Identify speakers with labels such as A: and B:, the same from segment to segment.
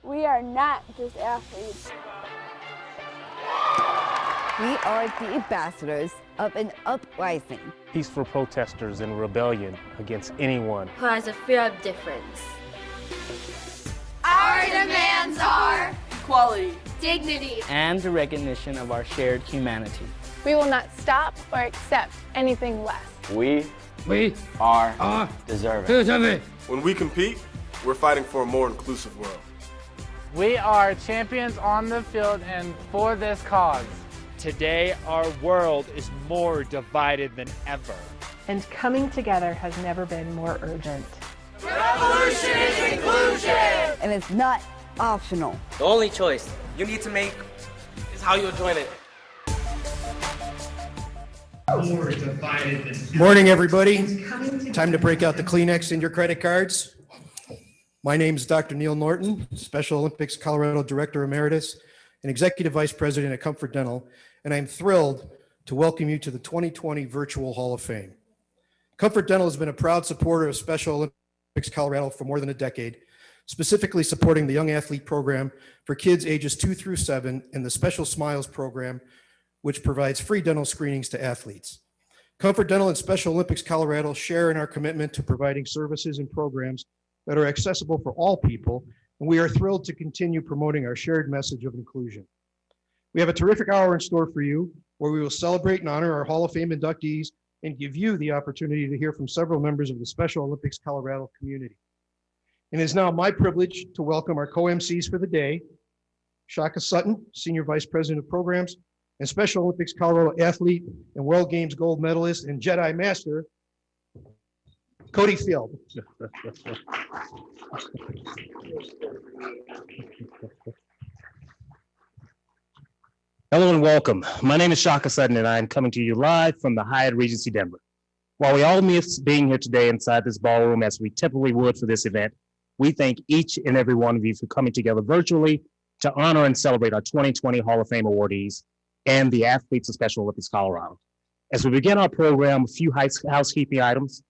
A: We are not just athletes.
B: We are the ambassadors of an uprising.
C: Peaceful protesters in rebellion against anyone
D: who has a fear of difference.
E: Our demands are
F: equality,
E: dignity,
G: and the recognition of our shared humanity.
A: We will not stop or accept anything less.
H: We are deserving.
I: When we compete, we're fighting for a more inclusive world.
J: We are champions on the field and for this cause.
K: Today, our world is more divided than ever.
L: And coming together has never been more urgent.
M: Revolution is inclusion!
B: And it's not optional.
N: The only choice you need to make is how you'll join it.
O: More divided than Morning, everybody. Time to break out the Kleenex and your credit cards. My name is Dr. Neil Norton, Special Olympics Colorado Director Emeritus and Executive Vice President at Comfort Dental, and I'm thrilled to welcome you to the 2020 Virtual Hall of Fame. Comfort Dental has been a proud supporter of Special Olympics Colorado for more than a decade, specifically supporting the Young Athlete Program for kids ages 2 through 7 and the Special Smiles Program, which provides free dental screenings to athletes. Comfort Dental and Special Olympics Colorado share in our commitment to providing services and programs that are accessible for all people, and we are thrilled to continue promoting our shared message of inclusion. We have a terrific hour in store for you, where we will celebrate and honor our Hall of Fame inductees and give you the opportunity to hear from several members of the Special Olympics Colorado community. And it is now my privilege to welcome our co-MCs for the day, Shaka Sutton, Senior Vice President of Programs, and Special Olympics Colorado athlete and World Games gold medalist and Jedi Master, Cody Field.
C: Hello and welcome. My name is Shaka Sutton and I am coming to you live from the Hyatt Regency Denver. While we all miss being here today inside this ballroom as we typically would for this event, we thank each and every one of you for coming together virtually to honor and celebrate our 2020 Hall of Fame awardees and the athletes of Special Olympics Colorado. As we begin our program, a few housekeeping items.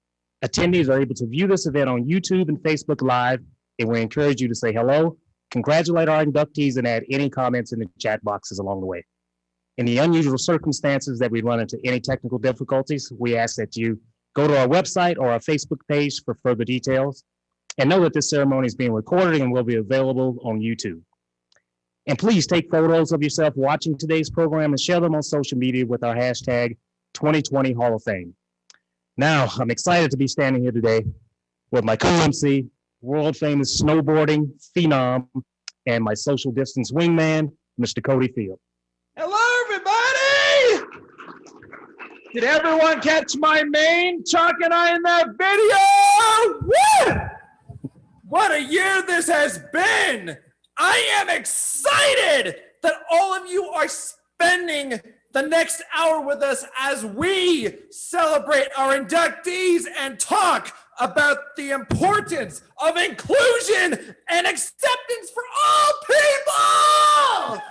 C: Attendees are able to view this event on YouTube and Facebook Live, and we encourage you to say hello, congratulate our inductees, and add any comments in the chat boxes along the way. In the unusual circumstances that we run into any technical difficulties, we ask that you go to our website or our Facebook page for further details, and know that this ceremony is being recorded and will be available on YouTube. And please take photos of yourself watching today's program and share them on social media with our hashtag 2020 Hall of Fame. Now, I'm excited to be standing here today with my co-MC, world famous snowboarding phenom, and my social distance wingman, Mr. Cody Field.
K: Hello, everybody! Did everyone catch my mane, Chuck and I, in that video? Woo! What a year this has been! I am excited that all of you are spending the next hour with us as we celebrate our inductees and talk about the importance of inclusion and acceptance for all people!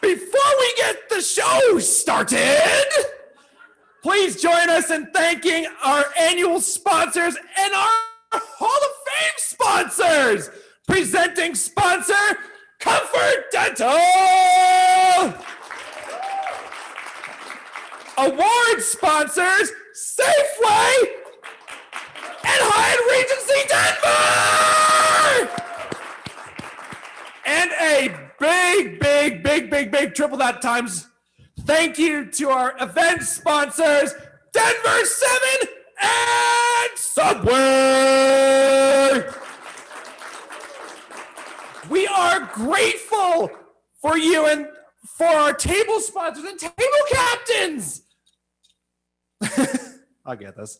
K: Before we get the show started, please join us in thanking our annual sponsors and our Hall of Fame sponsors. Presenting sponsor, Comfort Dental. Award sponsors, Safeway and Hyatt Regency Denver. And a big triple that times thank you to our event sponsors, Denver 7 and Subway. We are grateful for you and for our table sponsors and table captains. I'll get this.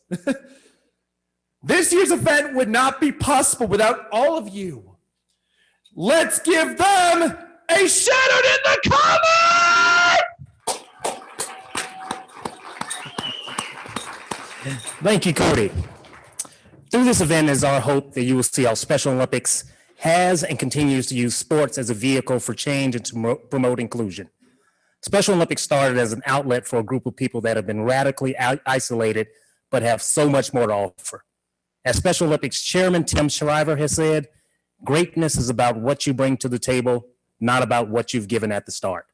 K: This year's event would not be possible without all of you. Let's give them a shout out in the comments!
C: Thank you, Cody. Through this event is our hope that you will see how Special Olympics has and continues to use sports as a vehicle for change and to promote inclusion. Special Olympics started as an outlet for a group of people that have been radically isolated but have so much more to offer. As Special Olympics Chairman Tim Shriver has said, greatness is about what you bring to the table, not about what you've given at the start.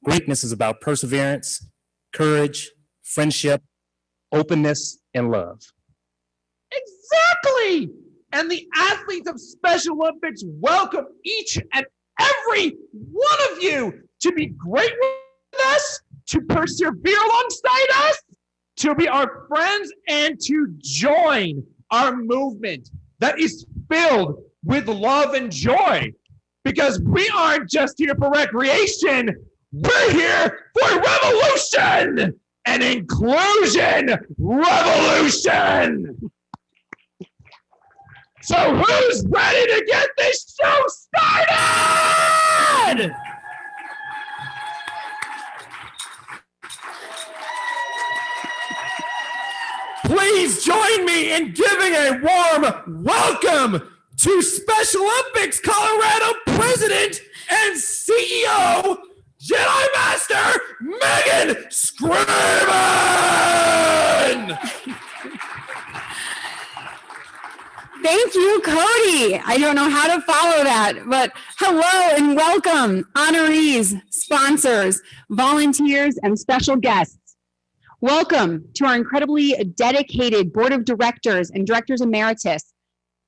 C: Greatness is about perseverance, courage, friendship, openness, and love.
K: Exactly! And the athletes of Special Olympics welcome each and every one of you to be great with us, to persevere alongside us, to be our friends, and to join our movement that is filled with love and joy. Because we aren't just here for recreation, we're here for revolution and inclusion revolution. So who's ready to get this show started? Please join me in giving a warm welcome to Special Olympics Colorado President and CEO, Jedi Master Megan Scriven!
F: Thank you, Cody. I don't know how to follow that, but hello and welcome, honorees, sponsors, volunteers, and special guests. Welcome to our incredibly dedicated board of directors and directors emeritus,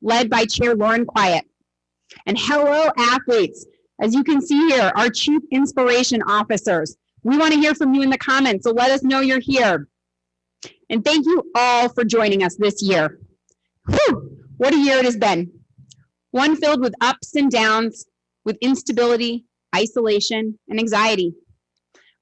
F: led by Chair Lauren Quiet. And hello, athletes. As you can see here, our chief inspiration officers. We want to hear from you in the comments, so let us know you're here. And thank you all for joining us this year. Whew, what a year it has been. one filled with ups and downs, with instability, isolation, and anxiety.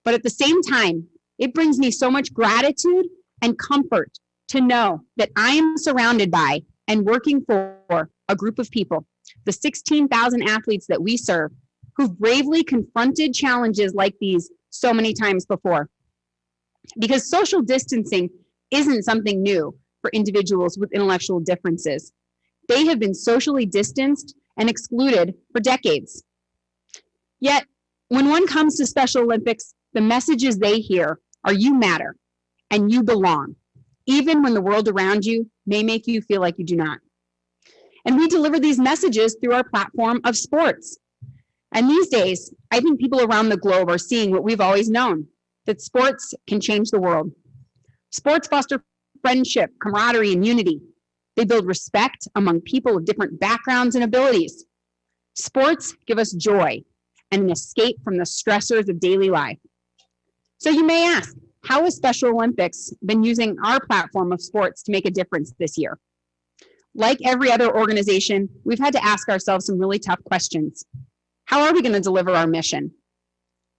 F: But at the same time, it brings me so much gratitude and comfort to know that I am surrounded by and working for a group of people, the 16,000 athletes that we serve, who've bravely confronted challenges like these so many times before. Because social distancing isn't something new for individuals with intellectual differences. They have been socially distanced and excluded for decades. Yet, when one comes to Special Olympics, the messages they hear are you matter and you belong, even when the world around you may make you feel like you do not. And we deliver these messages through our platform of sports. And these days, I think people around the globe are seeing what we've always known, that sports can change the world. Sports foster friendship, camaraderie, and unity. They build respect among people of different backgrounds and abilities. Sports give us joy and an escape from the stressors of daily life. So you may ask, how has Special Olympics been using our platform of sports to make a difference this year? Like every other organization, we've had to ask ourselves some really tough questions. How are we going to deliver our mission?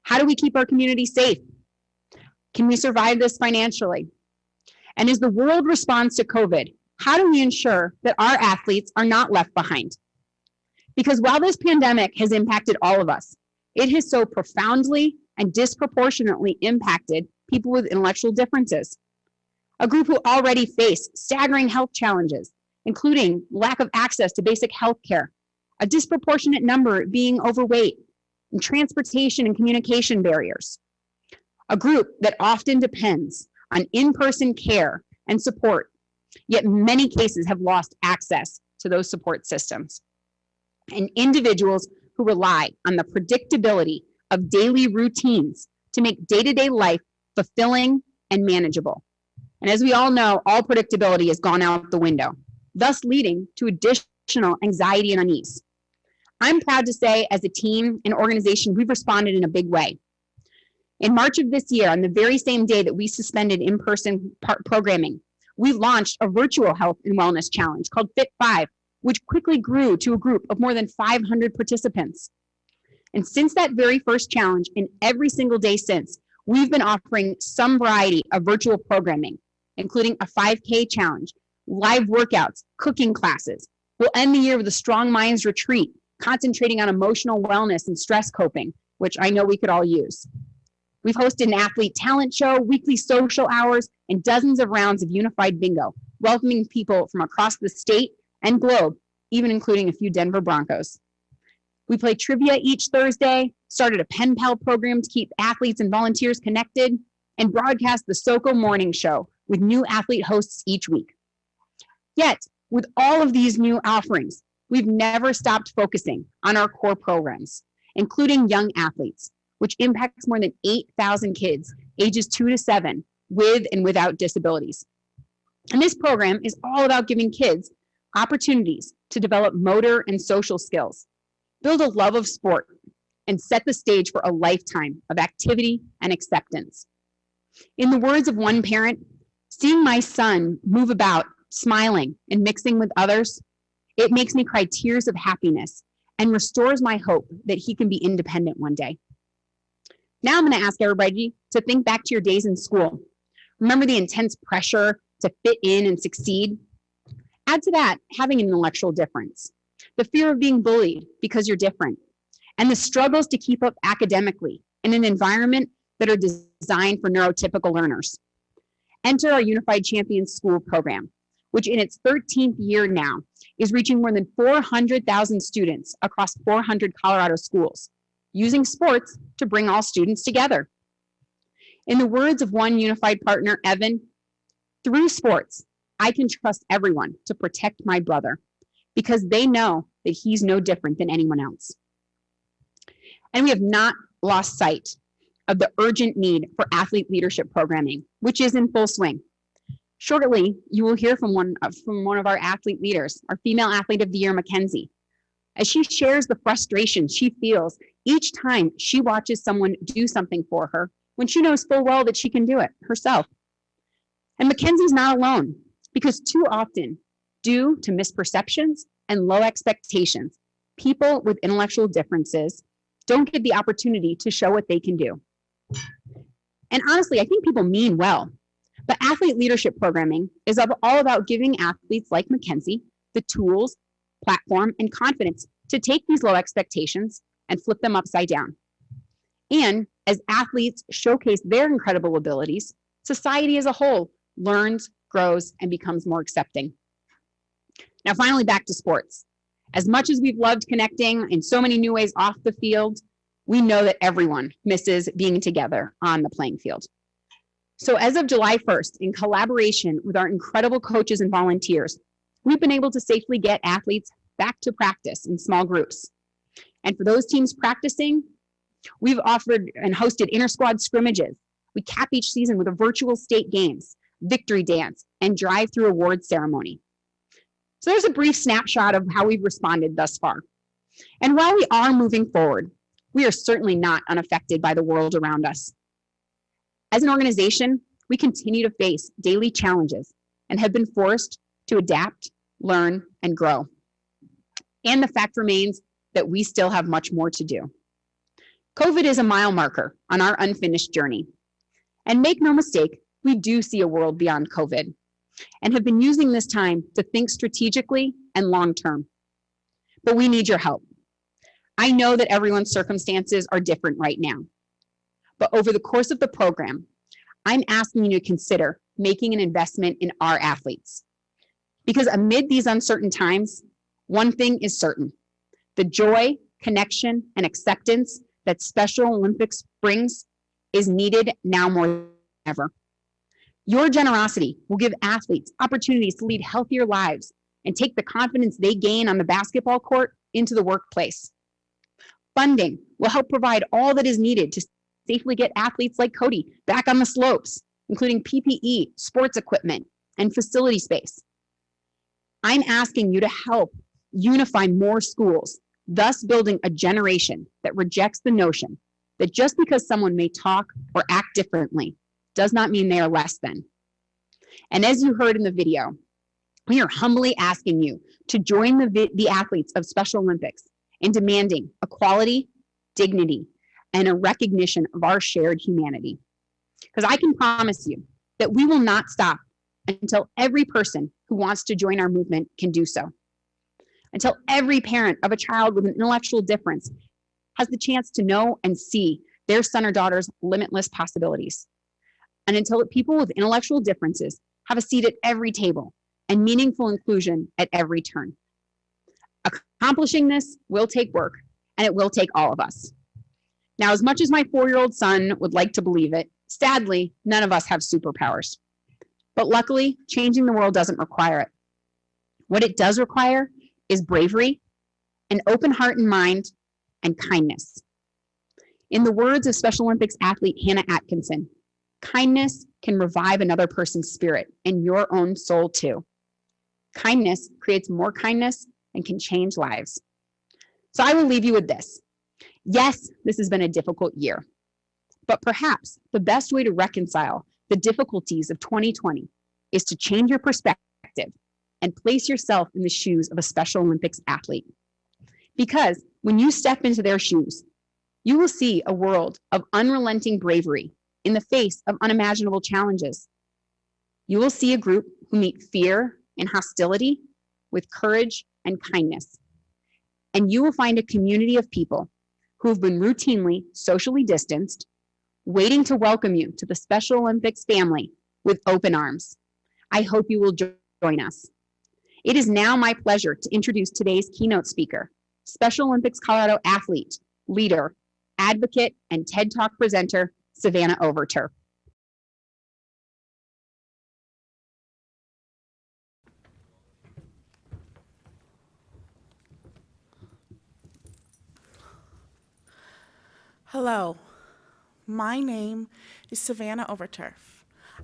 F: How do we keep our community safe? Can we survive this financially? And as the world responds to COVID, how do we ensure that our athletes are not left behind? Because while this pandemic has impacted all of us, it has so profoundly and disproportionately impacted people with intellectual differences, a group who already face staggering health challenges, including lack of access to basic health care, a disproportionate number being overweight, and transportation and communication barriers. A group that often depends on in-person care and support, yet in many cases have lost access to those support systems. And individuals who rely on the predictability of daily routines to make day-to-day life fulfilling and manageable. And as we all know, all predictability has gone out the window, thus leading to additional anxiety and unease. I'm proud to say, as a team and organization, we've responded in a big way. In March of this year, on the very same day that we suspended in-person programming, we launched a virtual health and wellness challenge called Fit 5, which quickly grew to a group of more than 500 participants. And since that very first challenge, and every single day since, we've been offering some variety of virtual programming, including a 5K challenge, live workouts, cooking classes. We'll end the year with a Strong Minds retreat, concentrating on emotional wellness and stress coping, which I know we could all use. We've hosted an athlete talent show, weekly social hours, and dozens of rounds of unified bingo, welcoming people from across the state and globe, even including a few Denver Broncos. We play trivia each Thursday, started a pen pal program to keep athletes and volunteers connected, and broadcast the SoCo Morning Show with new athlete hosts each week. Yet, with all of these new offerings, we've never stopped focusing on our core programs, including young athletes, which impacts more than 8,000 kids ages 2 to 7 with and without disabilities. And this program is all about giving kids opportunities to develop motor and social skills, build a love of sport, and set the stage for a lifetime of activity and acceptance. In the words of one parent, seeing my son move about, smiling and mixing with others, it makes me cry tears of happiness and restores my hope that he can be independent one day. Now I'm going to ask everybody to think back to your days in school. Remember the intense pressure to fit in and succeed? Add to that having an intellectual difference, the fear of being bullied because you're different, and the struggles to keep up academically in an environment that are designed for neurotypical learners. Enter our Unified Champions School program, which in its 13th year now is reaching more than 400,000 students across 400 Colorado schools, using sports to bring all students together. In the words of one unified partner, Evan, through sports, I can trust everyone to protect my brother because they know that he's no different than anyone else. And we have not lost sight of the urgent need for athlete leadership programming, which is in full swing. Shortly, you will hear from one of our athlete leaders, our Female Athlete of the Year, Mackenzie, as she shares the frustration she feels each time she watches someone do something for her when she knows full well that she can do it herself. And Mackenzie's not alone, because too often, due to misperceptions and low expectations, people with intellectual differences don't get the opportunity to show what they can do. And honestly, I think people mean well, but athlete leadership programming is all about giving athletes like Mackenzie the tools, platform, and confidence to take these low expectations and flip them upside down. And as athletes showcase their incredible abilities, society as a whole learns, grows, and becomes more accepting. Now, finally, back to sports. As much as we've loved connecting in so many new ways off the field, we know that everyone misses being together on the playing field. So as of July 1st, in collaboration with our incredible coaches and volunteers, we've been able to safely get athletes back to practice in small groups. And for those teams practicing, we've offered and hosted inter-squad scrimmages. We cap each season with a virtual state games, victory dance, and drive-through awards ceremony. So there's a brief snapshot of how we've responded thus far. And while we are moving forward, we are certainly not unaffected by the world around us. As an organization, we continue to face daily challenges and have been forced to adapt, learn, and grow. And the fact remains that we still have much more to do. COVID is a mile marker on our unfinished journey. And make no mistake, we do see a world beyond COVID and have been using this time to think strategically and long-term. But we need your help. I know that everyone's circumstances are different right now, but over the course of the program, I'm asking you to consider making an investment in our athletes. Because amid these uncertain times, one thing is certain: the joy, connection, and acceptance that Special Olympics brings is needed now more than ever. Your generosity will give athletes opportunities to lead healthier lives and take the confidence they gain on the basketball court into the workplace. Funding will help provide all that is needed to safely get athletes like Cody back on the slopes, including PPE, sports equipment, and facility space. I'm asking you to help unify more schools, thus building a generation that rejects the notion that just because someone may talk or act differently does not mean they are less than. And as you heard in the video, we are humbly asking you to join the athletes of Special Olympics in demanding equality, dignity, and a recognition of our shared humanity. Because I can promise you that we will not stop until every person who wants to join our movement can do so. Until every parent of a child with an intellectual difference has the chance to know and see their son or daughter's limitless possibilities. And until people with intellectual differences have a seat at every table and meaningful inclusion at every turn. Accomplishing this will take work, and it will take all of us. Now, as much as my 4-year-old son would like to believe it, sadly, none of us have superpowers. But luckily, changing the world doesn't require it. What it does require is bravery, an open heart and mind, and kindness. In the words of Special Olympics athlete Hannah Atkinson, kindness can revive another person's spirit and your own soul too. Kindness creates more kindness and can change lives. So I will leave you with this. Yes, this has been a difficult year, but perhaps the best way to reconcile the difficulties of 2020 is to change your perspective and place yourself in the shoes of a Special Olympics athlete. Because when you step into their shoes, you will see a world of unrelenting bravery in the face of unimaginable challenges. You will see a group who meet fear and hostility with courage and kindness. And you will find a community of people who have been routinely socially distanced, waiting to welcome you to the Special Olympics family with open arms. I hope you will join us. It is now my pleasure to introduce today's keynote speaker, Special Olympics Colorado athlete, leader, advocate, and TED Talk presenter, Savannah Overturf.
P: Hello, my name is Savannah Overturf.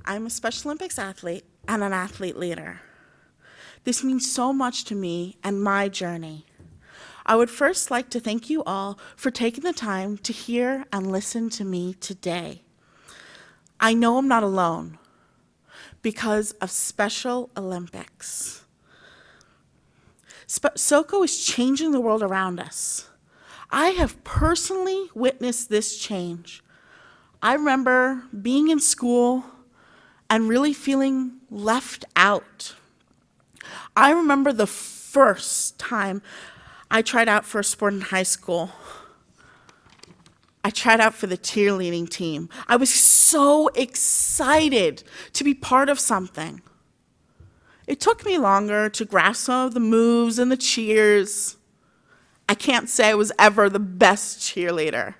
P: I'm a Special Olympics athlete and an athlete leader. This means so much to me and my journey. I would first like to thank you all for taking the time to hear and listen to me today. I know I'm not alone because of Special Olympics. SoCo is changing the world around us. I have personally witnessed this change. I remember being in school and really feeling left out. I remember the first time I tried out for a sport in high school. I tried out for the cheerleading team. I was so excited to be part of something. It took me longer to grasp some of the moves and the cheers. I can't say I was ever the best cheerleader.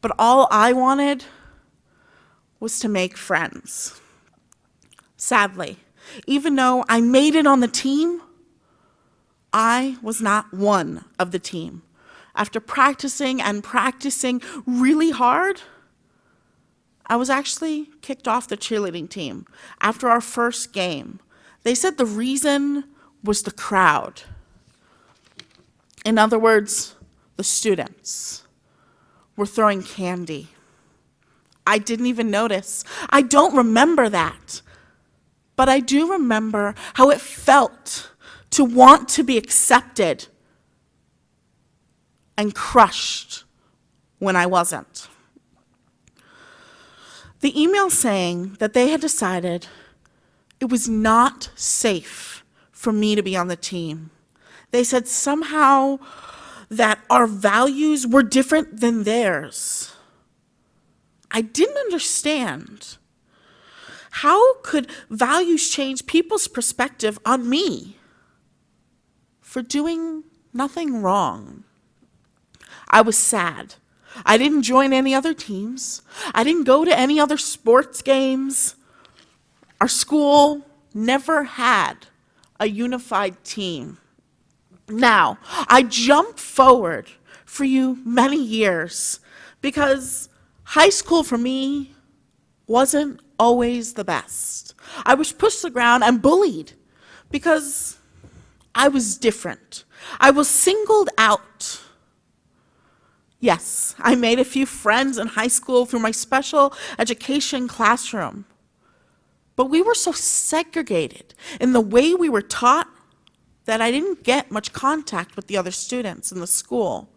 P: But all I wanted was to make friends. Sadly, even though I made it on the team, I was not one of the team. After practicing and practicing really hard, I was actually kicked off the cheerleading team after our first game. They said the reason was the crowd. In other words, the students were throwing candy. I didn't even notice. I don't remember that. But I do remember how it felt to want to be accepted and crushed when I wasn't. The email saying that they had decided it was not safe for me to be on the team. They said somehow that our values were different than theirs. I didn't understand. How could values change people's perspective on me for doing nothing wrong? I was sad. I didn't join any other teams. I didn't go to any other sports games. Our school never had a unified team. Now, I jump forward for you many years because high school for me wasn't always the best. I was pushed to the ground and bullied because I was different. I was singled out. Yes, I made a few friends in high school through my special education classroom. But we were so segregated in the way we were taught that I didn't get much contact with the other students in the school.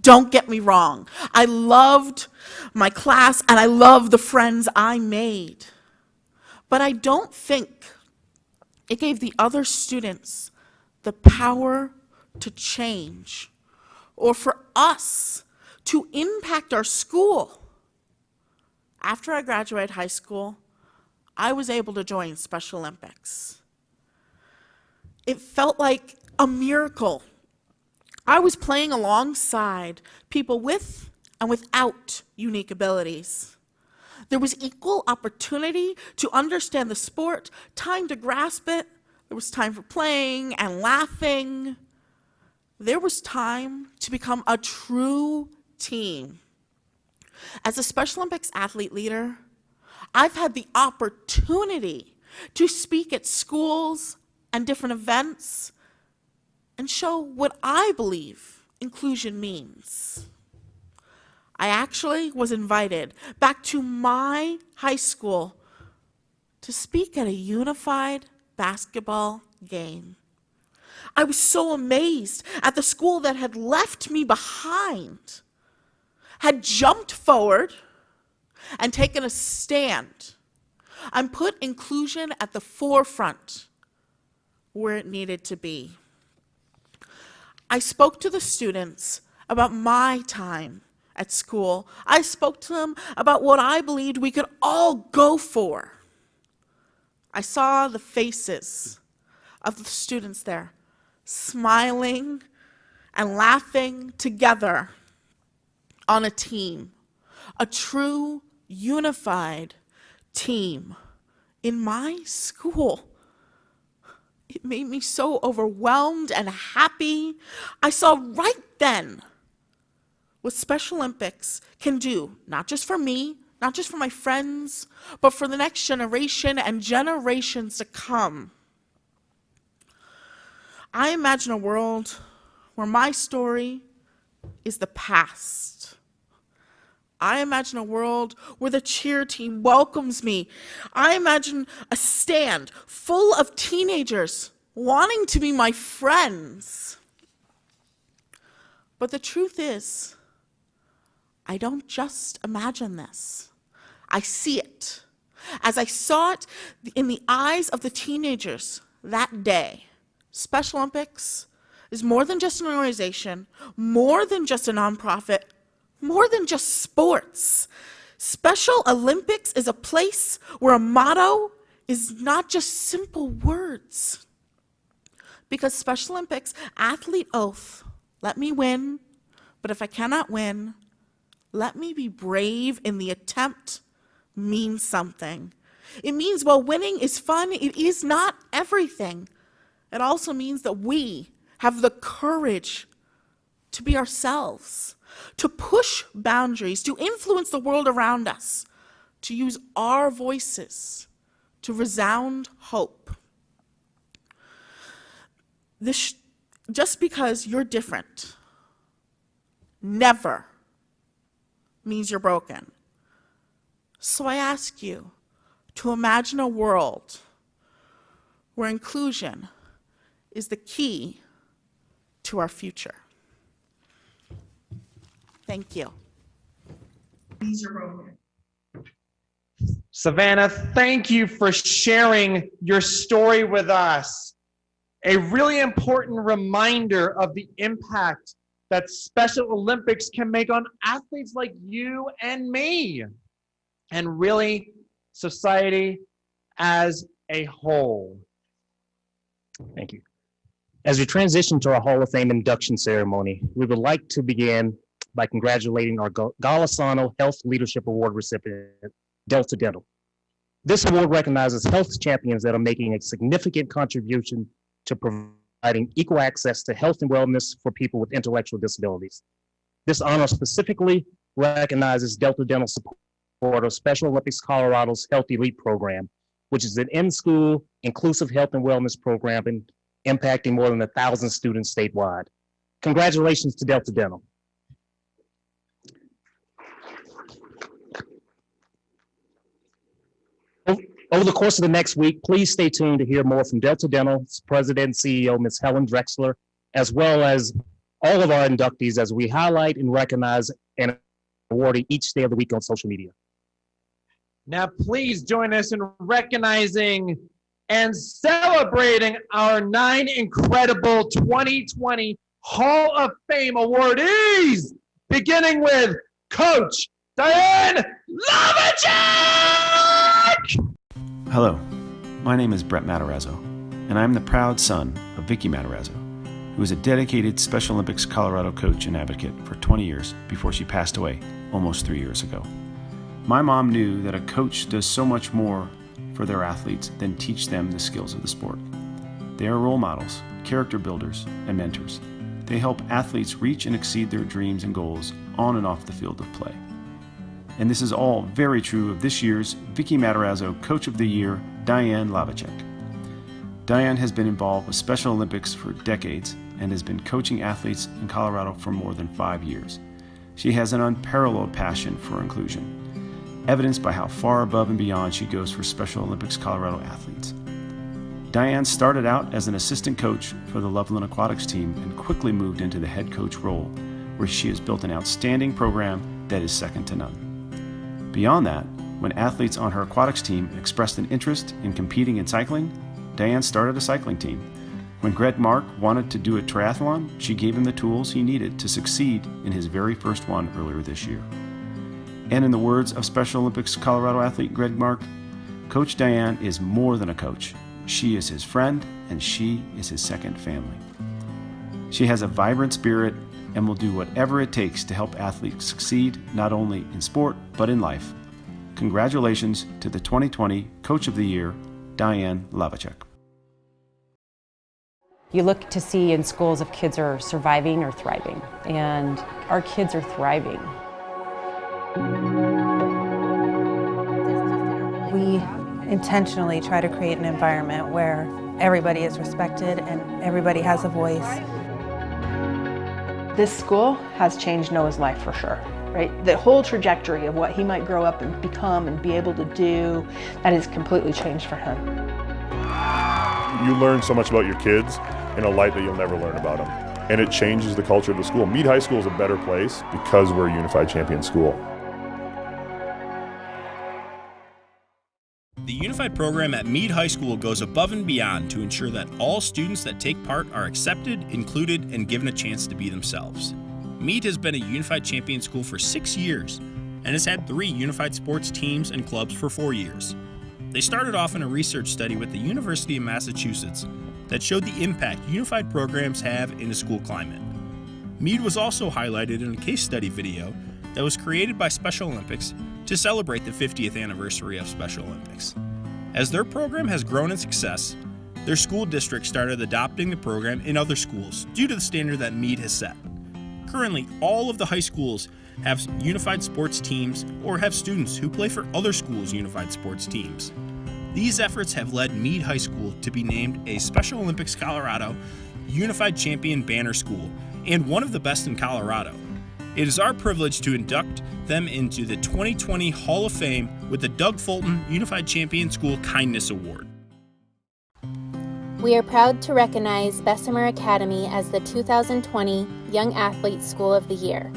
P: Don't get me wrong. I loved my class and I loved the friends I made. But I don't think it gave the other students the power to change or for us to impact our school. After I graduated high school, I was able to join Special Olympics. It felt like a miracle. I was playing alongside people with and without unique abilities. There was equal opportunity to understand the sport, time to grasp it. There was time for playing and laughing. There was time to become a true team. As a Special Olympics athlete leader, I've had the opportunity to speak at schools and different events and show what I believe inclusion means. I actually was invited back to my high school to speak at a unified basketball game. I was so amazed at the school that had left me behind, had jumped forward and taken a stand and put inclusion at the forefront where it needed to be. I spoke to the students about my time at school. I spoke to them about what I believed we could all go for. I saw the faces of the students there, smiling and laughing together on a team, a true unified team in my school. It made me so overwhelmed and happy. I saw right then what Special Olympics can do, not just for me, not just for my friends, but for the next generation and generations to come. I imagine a world where my story is the past. I imagine a world where the cheer team welcomes me. I imagine a stand full of teenagers wanting to be my friends. But the truth is, I don't just imagine this. I see it. As I saw it in the eyes of the teenagers that day, Special Olympics is more than just an organization, more than just a nonprofit, more than just sports. Special Olympics is a place where a motto is not just simple words. Because Special Olympics, athlete oath, let me win, but if I cannot win, let me be brave in the attempt, means something. It means while winning is fun, it is not everything. It also means that we have the courage to be ourselves, to push boundaries, to influence the world around us, to use our voices to resound hope. Just because you're different never means you're broken. So I ask you to imagine a world where inclusion is the key to our future. Thank you.
K: Savannah, thank you for sharing your story with us. A really important reminder of the impact that Special Olympics can make on athletes like you and me, and really society as a whole.
C: Thank you. As we transition to our Hall of Fame induction ceremony, we would like to begin by congratulating our Golisano Health Leadership Award recipient, Delta Dental. This award recognizes health champions that are making a significant contribution to providing equal access to health and wellness for people with intellectual disabilities. This honor specifically recognizes Delta Dental support of Special Olympics Colorado's Health Elite program, which is an in-school inclusive health and wellness program impacting more than 1,000 students statewide. Congratulations to Delta Dental. Over the course of the next week, please stay tuned to hear more from Delta Dental's President and CEO, Ms. Helen Drexler, as well as all of our inductees as we highlight and recognize and award each day of the week on social media.
K: Now, please join us in recognizing and celebrating our 9 incredible 2020 Hall of Fame awardees, beginning with Coach Diane Lavacek!
Q: Hello, my name is Brett Matarazzo, and I'm the proud son of Vicky Matarazzo, who was a dedicated Special Olympics Colorado coach and advocate for 20 years before she passed away almost 3 years ago. My mom knew that a coach does so much more for their athletes than teach them the skills of the sport. They are role models, character builders, and mentors. They help athletes reach and exceed their dreams and goals on and off the field of play. And this is all very true of this year's Vicky Matarazzo Coach of the Year, Diane Lavacek. Diane has been involved with Special Olympics for decades and has been coaching athletes in Colorado for more than 5 years. She has an unparalleled passion for inclusion, evidenced by how far above and beyond she goes for Special Olympics Colorado athletes. Diane started out as an assistant coach for the Loveland Aquatics team and quickly moved into the head coach role, where she has built an outstanding program that is second to none. Beyond that, when athletes on her aquatics team expressed an interest in competing in cycling, Diane started a cycling team. When Greg Mark wanted to do a triathlon, she gave him the tools he needed to succeed in his very first one earlier this year. And in the words of Special Olympics Colorado athlete Greg Mark, Coach Diane is more than a coach. She is his friend, and she is his second family. She has a vibrant spirit and will do whatever it takes to help athletes succeed not only in sport, but in life. Congratulations to the 2020 Coach of the Year, Diane Lavacek.
R: You look to see in schools if kids are surviving or thriving, and our kids are thriving.
L: We intentionally try to create an environment where everybody is respected and everybody has a voice.
S: This school has changed Noah's life for sure, right? The whole trajectory of what he might grow up and become and be able to do, that has completely changed for him.
T: you learn so much about your kids in a light that you'll never learn about them. And it changes the culture of the school. Meade High School is a better place because we're a unified champion school.
U: The Unified program at Meade High School goes above and beyond to ensure that all students that take part are accepted, included, and given a chance to be themselves. Meade has been a Unified Champion school for 6 years and has had 3 Unified sports teams and clubs for 4 years. They started off in a research study with the University of Massachusetts that showed the impact Unified programs have in a school climate. Meade was also highlighted in a case study video that was created by Special Olympics to celebrate the 50th anniversary of Special Olympics. As their program has grown in success, their school district started adopting the program in other schools due to the standard that Meade has set. Currently, all of the high schools have unified sports teams or have students who play for other schools' unified sports teams. These efforts have led Meade High School to be named a Special Olympics Colorado Unified Champion Banner School and one of the best in Colorado. It is our privilege to induct them into the 2020 Hall of Fame with the Doug Fulton Unified Champion School Kindness Award.
V: We are proud to recognize Bessemer Academy as the 2020 Young Athlete School of the Year.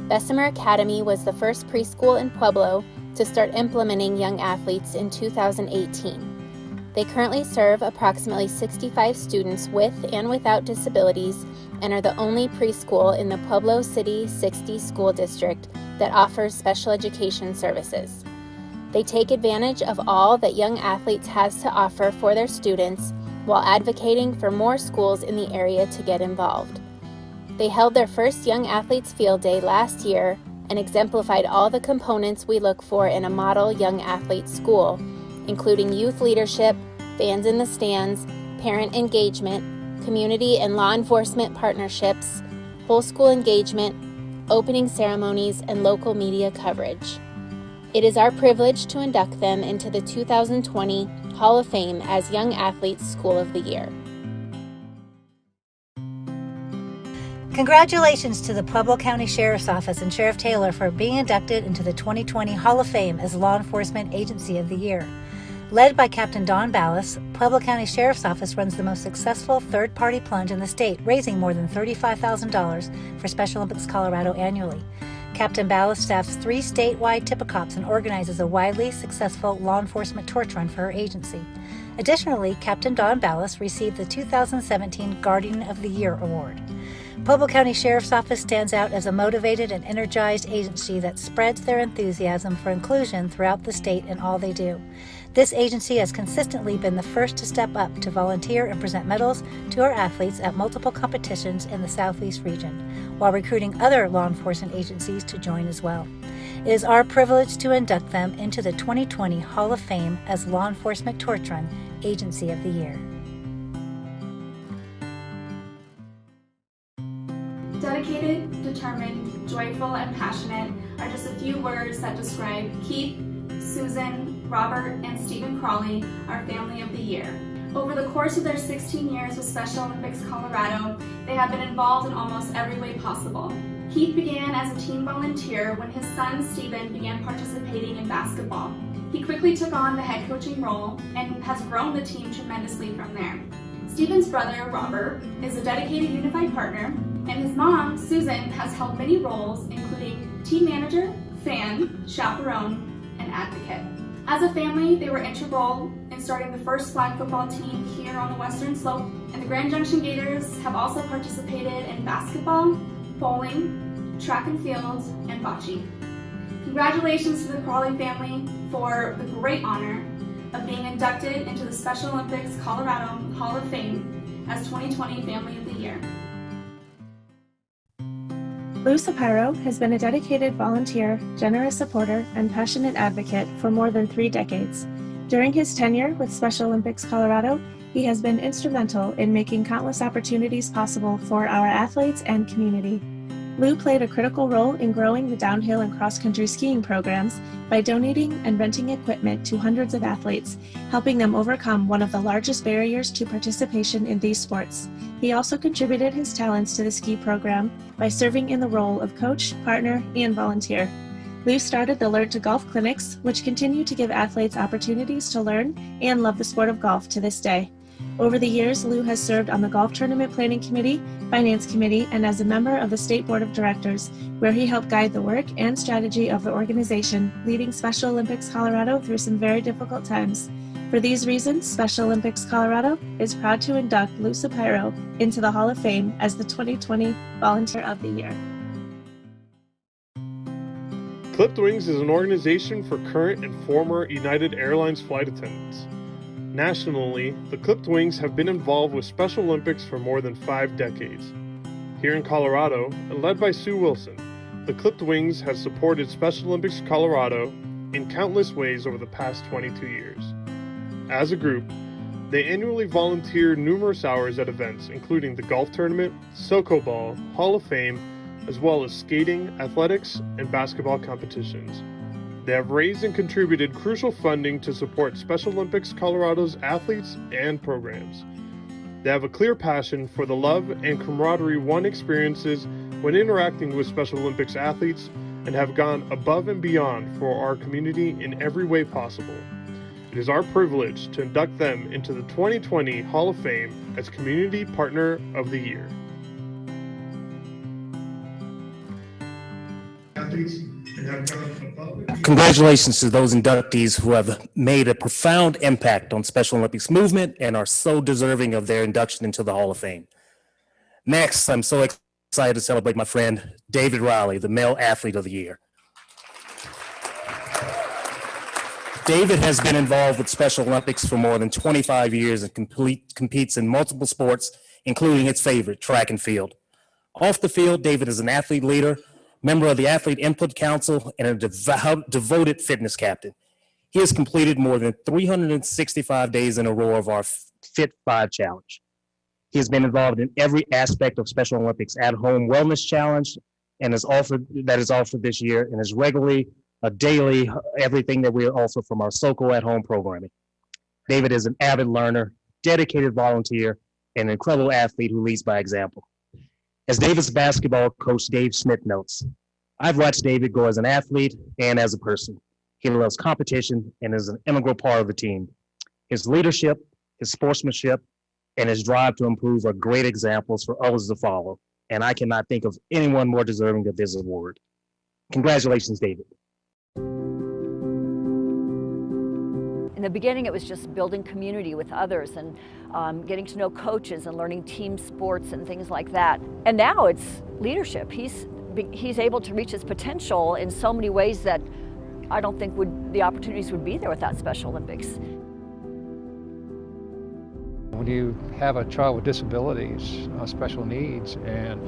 V: Bessemer Academy was the first preschool in Pueblo to start implementing young athletes in 2018. They currently serve approximately 65 students with and without disabilities and are the only preschool in the Pueblo City 60 School District that offers special education services. They take advantage of all that Young Athletes has to offer for their students while advocating for more schools in the area to get involved. They held their first Young Athletes Field Day last year and exemplified all the components we look for in a model Young Athlete school, including youth leadership, fans in the stands, parent engagement, community and law enforcement partnerships, whole school engagement, opening ceremonies, and local media coverage. It is our privilege to induct them into the 2020 Hall of Fame as Young Athletes School of the Year.
W: Congratulations to the Pueblo County Sheriff's Office and Sheriff Taylor for being inducted into the 2020 Hall of Fame as Law Enforcement Agency of the Year. Led by Captain Don Ballas, Pueblo County Sheriff's Office runs the most successful third-party plunge in the state, raising more than $35,000 for Special Olympics Colorado annually. Captain Ballas staffs 3 statewide Tip-A-Cops and organizes a widely successful law enforcement torch run for her agency. Additionally, Captain Don Ballas received the 2017 Guardian of the Year Award. Pueblo County Sheriff's Office stands out as a motivated and energized agency that spreads their enthusiasm for inclusion throughout the state in all they do. This agency has consistently been the first to step up to volunteer and present medals to our athletes at multiple competitions in the Southeast region, while recruiting other law enforcement agencies to join as well. It is our privilege to induct them into the 2020 Hall of Fame as Law Enforcement Torch Run Agency of the Year.
X: Dedicated, determined, joyful, and passionate are just a few words that describe Keith, Susan, Robert, and Stephen Crawley, our Family of the Year. Over the course of their 16 years with Special Olympics Colorado, they have been involved in almost every way possible. Keith began as a teen volunteer when his son Stephen began participating in basketball. He quickly took on the head coaching role and has grown the team tremendously from there. Stephen's brother, Robert, is a dedicated unified partner, and his mom, Susan, has held many roles including team manager, fan, chaperone, and advocate. As a family, they were integral in starting the first flag football team here on the Western Slope, and the Grand Junction Gators have also participated in basketball, bowling, track and field, and bocce. Congratulations to the Crawley family for the great honor of being inducted into the Special Olympics Colorado Hall of Fame as 2020 Family of the Year.
A: Lou Sapiro has been a dedicated volunteer, generous supporter, and passionate advocate for more than 3 decades. During his tenure with Special Olympics Colorado, he has been instrumental in making countless opportunities possible for our athletes and community. Lou played a critical role in growing the downhill and cross-country skiing programs by donating and renting equipment to hundreds of athletes, helping them overcome one of the largest barriers to participation in these sports. He also contributed his talents to the ski program by serving in the role of coach, partner, and volunteer. Lou started the Learn to Golf clinics, which continue to give athletes opportunities to learn and love the sport of golf to this day. Over the years, Lou has served on the Golf Tournament Planning Committee, Finance Committee, and as a member of the State Board of Directors, where he helped guide the work and strategy of the organization, leading Special Olympics Colorado through some very difficult times. For these reasons, Special Olympics Colorado is proud to induct Lou Sapiro into the Hall of Fame as the 2020 Volunteer of the Year.
D: Clipped Wings is an organization for current and former United Airlines flight attendants. Nationally, the Clipped Wings have been involved with Special Olympics for more than 5 decades. Here in Colorado, and led by Sue Wilson, the Clipped Wings has supported Special Olympics Colorado in countless ways over the past 22 years. As a group, they annually volunteer numerous hours at events including the golf tournament, Soco Ball, Hall of Fame, as well as skating, athletics, and basketball competitions. They have raised and contributed crucial funding to support Special Olympics Colorado's athletes and programs. They have a clear passion for the love and camaraderie one experiences when interacting with Special Olympics athletes and have gone above and beyond for our community in every way possible. It is our privilege to induct them into the 2020 Hall of Fame as Community Partner of the Year.
C: Congratulations to those inductees who have made a profound impact on Special Olympics movement and are so deserving of their induction into the Hall of Fame. Next, I'm so excited to celebrate my friend David Riley, the Male Athlete of the Year. David has been involved with Special Olympics for more than 25 years and competes in multiple sports, including its favorite, track and field. Off the field, David is an athlete leader, member of the Athlete Input Council, and a devoted fitness captain. He has completed more than 365 days in a row of our Fit 5 Challenge. He has been involved in every aspect of Special Olympics at-home wellness challenge and is offered this year, and is regularly a daily, everything that we offer from our SoCo at-home programming. David is an avid learner, dedicated volunteer, and an incredible athlete who leads by example. As David's basketball coach Dave Smith notes, I've watched David grow as an athlete and as a person. He loves competition and is an integral part of the team. His leadership, his sportsmanship, and his drive to improve are great examples for others to follow, and I cannot think of anyone more deserving of this award. Congratulations, David.
E: In the beginning, it was just building community with others and getting to know coaches and learning team sports and things like that. And now it's leadership. He's able to reach his potential in so many ways that I don't think the opportunities would be there without Special Olympics.
G: When you have a child with disabilities, special needs, and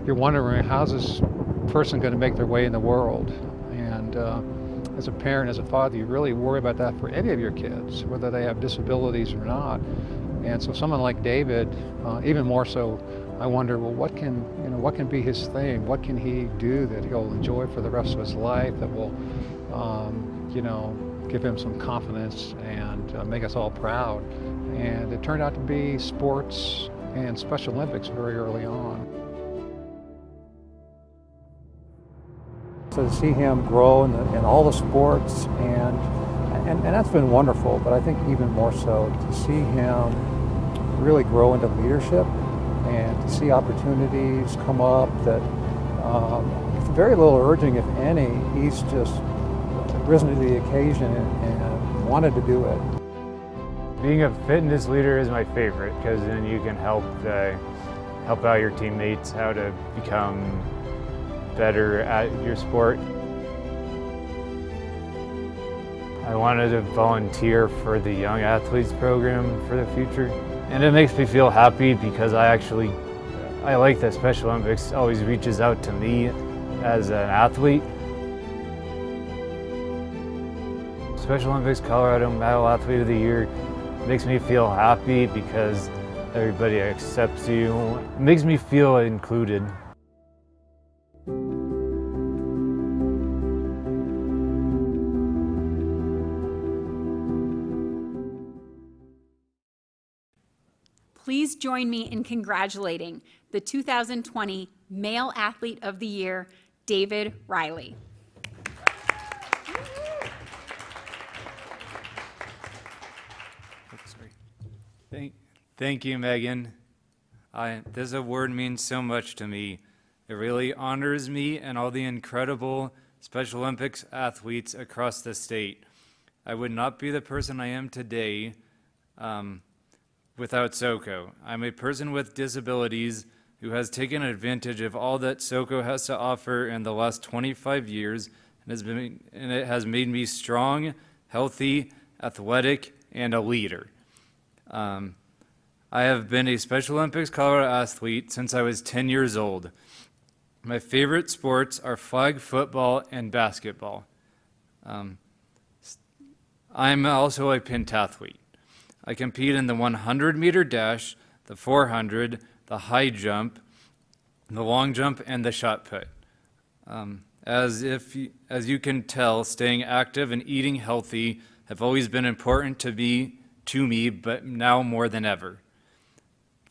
G: you're wondering how's this person going to make their way in the world, and as a parent, as a father, you really worry about that for any of your kids, whether they have disabilities or not. And so someone like David, even more so, I wonder, well, what can be his thing? What can he do that he'll enjoy for the rest of his life that will, give him some confidence and make us all proud? And it turned out to be sports and Special Olympics very early on. So to see him grow in all the sports, and that's been wonderful, but I think even more so to see him really grow into leadership and to see opportunities come up that with very little urging, if any, he's just risen to the occasion and wanted to do it.
H: Being a fitness leader is my favorite because then you can help out your teammates how to become better at your sport. I wanted to volunteer for the Young Athletes program for the future. And it makes me feel happy because I like that Special Olympics always reaches out to me as an athlete. Special Olympics Colorado Medal Athlete of the Year makes me feel happy because everybody accepts you. It makes me feel included.
F: Please join me in congratulating the 2020 Male Athlete of the Year, David Riley.
H: Thank you, Megan. This award means so much to me. It really honors me and all the incredible Special Olympics athletes across the state. I would not be the person I am today without SoCo. I'm a person with disabilities who has taken advantage of all that SoCo has to offer in the last 25 years, and it has made me strong, healthy, athletic, and a leader. I have been a Special Olympics Colorado athlete since I was 10 years old. My favorite sports are flag football and basketball. I'm also a pentathlete. I compete in the 100-meter dash, the 400, the high jump, the long jump, and the shot put. As you can tell, staying active and eating healthy have always been important to me, but now more than ever.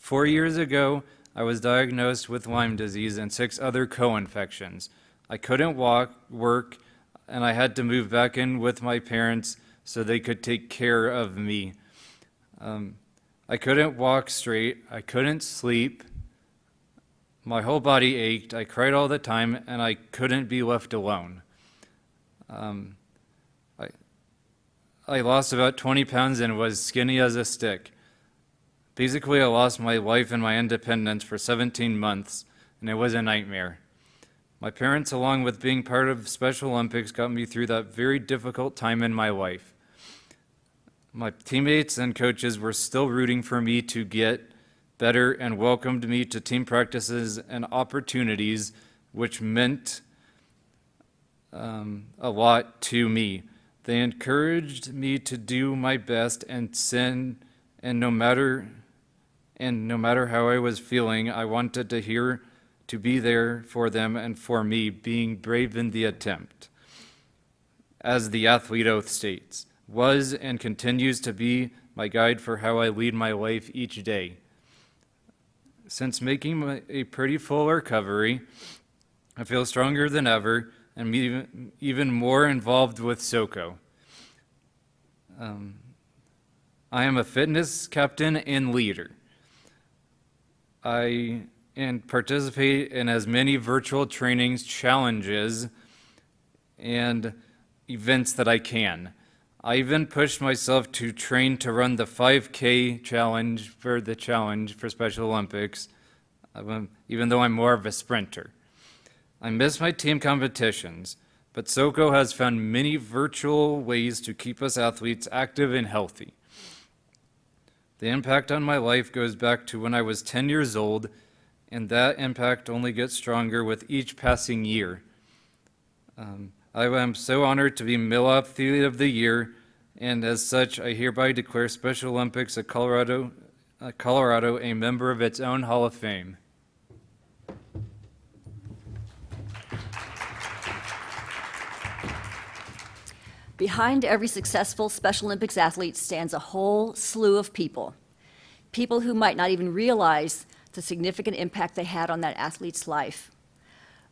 H: 4 years ago, I was diagnosed with Lyme disease and 6 other co-infections. I couldn't work, and I had to move back in with my parents so they could take care of me. I couldn't walk straight, I couldn't sleep, my whole body ached, I cried all the time, and I couldn't be left alone. I lost about 20 pounds and was skinny as a stick. Basically, I lost my life and my independence for 17 months, and it was a nightmare. My parents, along with being part of Special Olympics, got me through that very difficult time in my life. My teammates and coaches were still rooting for me to get better and welcomed me to team practices and opportunities, which meant a lot to me. They encouraged me to do my best and no matter how I was feeling, I wanted to be there for them and for me, being brave in the attempt. As the athlete oath states, was and continues to be my guide for how I lead my life each day. Since making a pretty full recovery, I feel stronger than ever and even more involved with SoCo. I am a fitness captain and leader. I participate in as many virtual trainings, challenges, and events that I can. I even pushed myself to train to run the 5K challenge for Special Olympics, even though I'm more of a sprinter. I miss my team competitions, but SoCo has found many virtual ways to keep us athletes active and healthy. The impact on my life goes back to when I was 10 years old, and that impact only gets stronger with each passing year. I am so honored to be Male Athlete of the Year, and as such, I hereby declare Special Olympics of Colorado a member of its own Hall of Fame.
E: Behind every successful Special Olympics athlete stands a whole slew of people who might not even realize the significant impact they had on that athlete's life.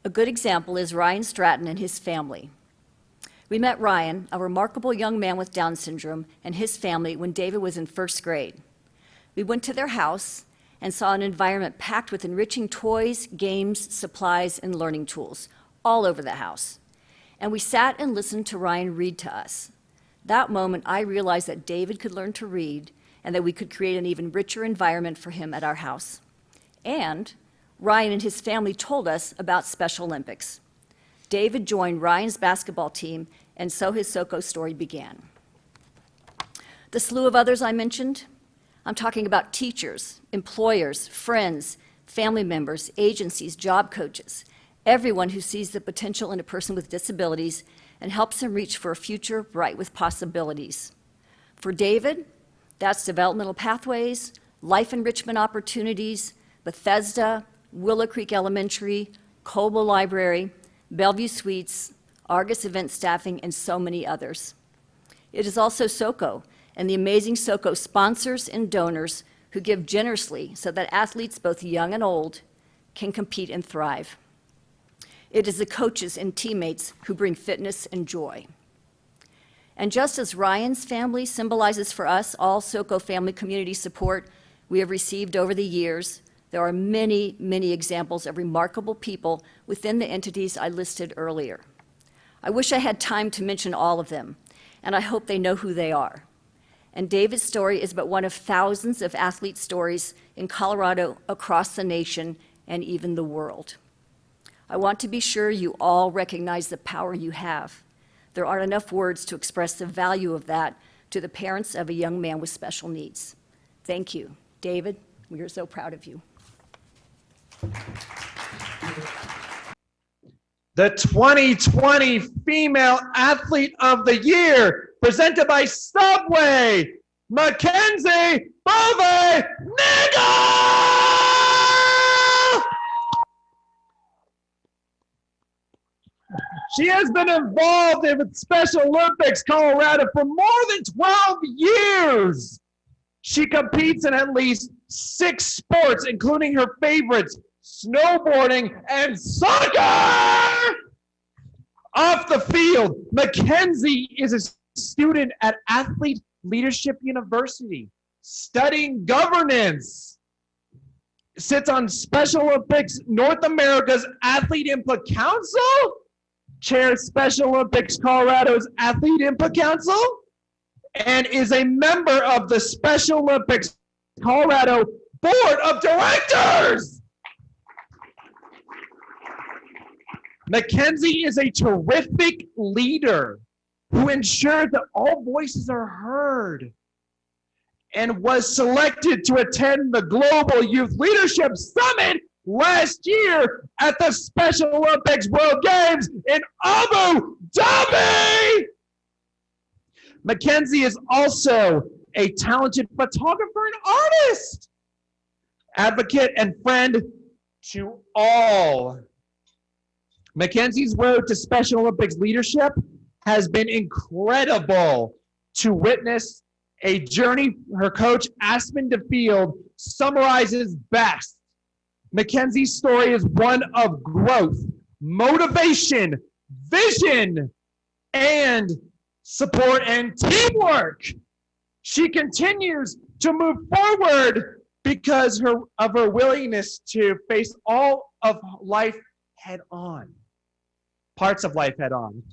E: A good example is Ryan Stratton and his family. We met Ryan, a remarkable young man with Down syndrome, and his family when David was in first grade. We went to their house and saw an environment packed with enriching toys, games, supplies, and learning tools all over the house. And we sat and listened to Ryan read to us. That moment, I realized that David could learn to read and that we could create an even richer environment for him at our house. And Ryan and his family told us about Special Olympics. David joined Ryan's basketball team, and so his SoCo story began. The slew of others I mentioned, I'm talking about teachers, employers, friends, family members, agencies, job coaches, everyone who sees the potential in a person with disabilities and helps him reach for a future bright with possibilities. For David, that's developmental pathways, life enrichment opportunities, Bethesda, Willow Creek Elementary, Coble Library, Bellevue Suites, Argus event staffing, and so many others. It is also SoCo and the amazing SoCo sponsors and donors who give generously so that athletes, both young and old, can compete and thrive. It is the coaches and teammates who bring fitness and joy. And just as Ryan's family symbolizes for us all SoCo family community support, we have received over the years, there are many, many examples of remarkable people within the entities I listed earlier. I wish I had time to mention all of them, and I hope they know who they are. And David's story is but one of thousands of athlete stories in Colorado, across the nation, and even the world. I want to be sure you all recognize the power you have. There aren't enough words to express the value of that to the parents of a young man with special needs. Thank you. David, we are so proud of you.
K: The 2020 Female Athlete of the Year, presented by Subway, Mackenzie Bove-Nigel! She has been involved in Special Olympics Colorado for more than 12 years. She competes in at least 6 sports, including her favorites, snowboarding and soccer. Off the field, Mackenzie is a student at Athlete Leadership University, studying governance. Sits on Special Olympics North America's Athlete Input Council, chairs Special Olympics Colorado's Athlete Input Council, and is a member of the Special Olympics Colorado Board of Directors. Mackenzie is a terrific leader who ensures that all voices are heard and was selected to attend the Global Youth Leadership Summit last year at the Special Olympics World Games in Abu Dhabi. Mackenzie is also a talented photographer and artist, advocate, and friend to all. Mackenzie's road to Special Olympics leadership has been incredible to witness, a journey her coach Aspen DeField summarizes best. Mackenzie's story is one of growth, motivation, vision, and support and teamwork. She continues to move forward because of her willingness to face all of life head on. Parts of life head on.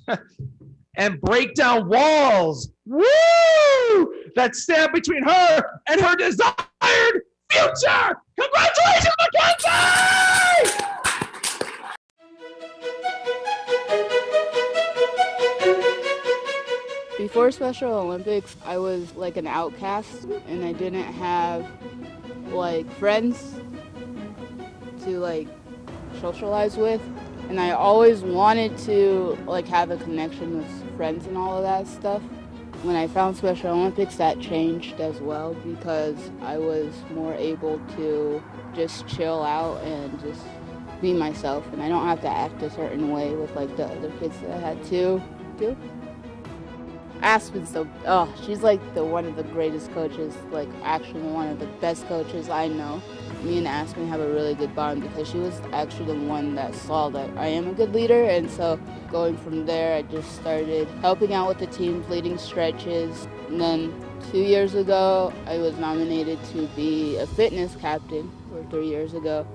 K: And break down walls, woo, that stand between her and her desired future. Congratulations, Mackenzie!
B: Before Special Olympics, I was like an outcast, and I didn't have like friends to like socialize with. And I always wanted to like have a connection with friends and all of that stuff. When I found Special Olympics, that changed as well because I was more able to just chill out and just be myself, and I don't have to act a certain way with like the other kids that I had to do. Aspen's she's like one of the greatest coaches, like actually one of the best coaches I know. Me and Aspen have a really good bond because she was actually the one that saw that I am a good leader, and so going from there I just started helping out with the teams, leading stretches, and then 2 years ago I was nominated to be a fitness captain, or 3 years ago,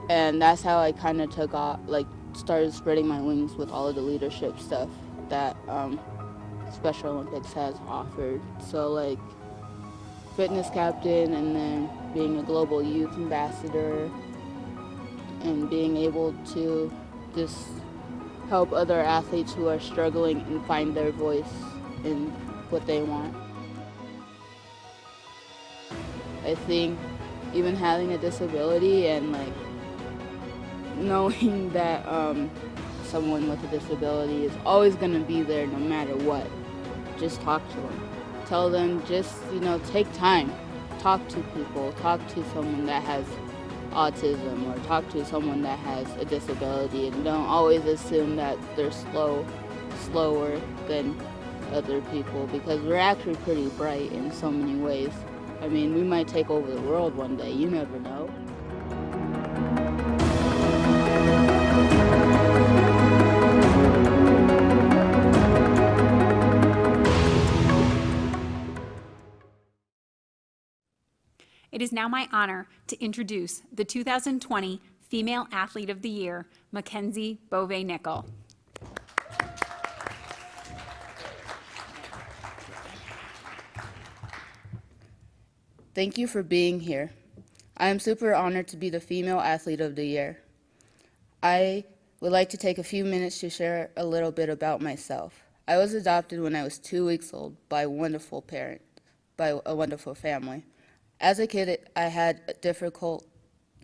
B: and that's how I kind of took off, like started spreading my wings with all of the leadership stuff that Special Olympics has offered. So like fitness captain, and then being a global youth ambassador, and being able to just help other athletes who are struggling and find their voice in what they want. I think even having a disability and like knowing that someone with a disability is always going to be there no matter what, just talk to them. Tell them just, take time. Talk to people. Talk to someone that has autism, or talk to someone that has a disability, and don't always assume that they're slower than other people, because we're actually pretty bright in so many ways. I mean, we might take over the world one day. You never know.
F: It
I: It is now my honor to introduce the 2020 Female Athlete of the Year, Mackenzie Bove-Nickel.
B: Thank you for being here. I am super honored to be the Female Athlete of the Year. I would like to take a few minutes to share a little bit about myself. I was adopted when I was 2 weeks old by a wonderful family. As a kid, I had difficult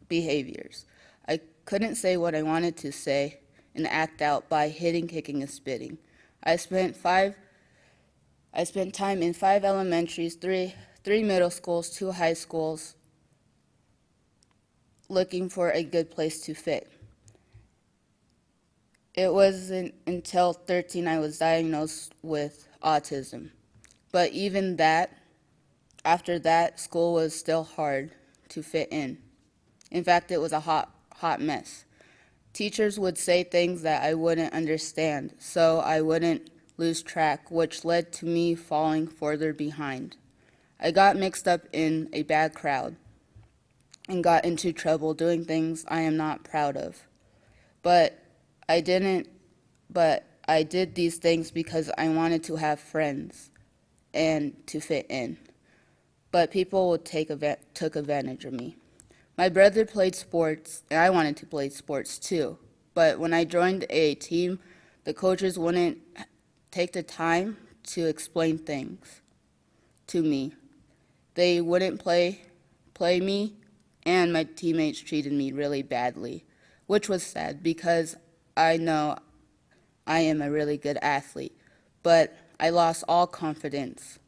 B: behaviors. I couldn't say what I wanted to say and act out by hitting, kicking, and spitting. I spent time in 5 elementaries, 3 middle schools, 2 high schools, looking for a good place to fit. It wasn't until 13 I was diagnosed with autism. But even that, after that, school was still hard to fit in. In fact, it was a hot mess. Teachers would say things that I wouldn't understand, so I wouldn't lose track, which led to me falling further behind. I got mixed up in a bad crowd and got into trouble doing things I am not proud of. But I did these things because I wanted to have friends and to fit in. But people took advantage of me. My brother played sports, and I wanted to play sports too. But when I joined a team, the coaches wouldn't take the time to explain things to me. They wouldn't play me, and my teammates treated me really badly, which was sad because I know I am a really good athlete, but I lost all confidence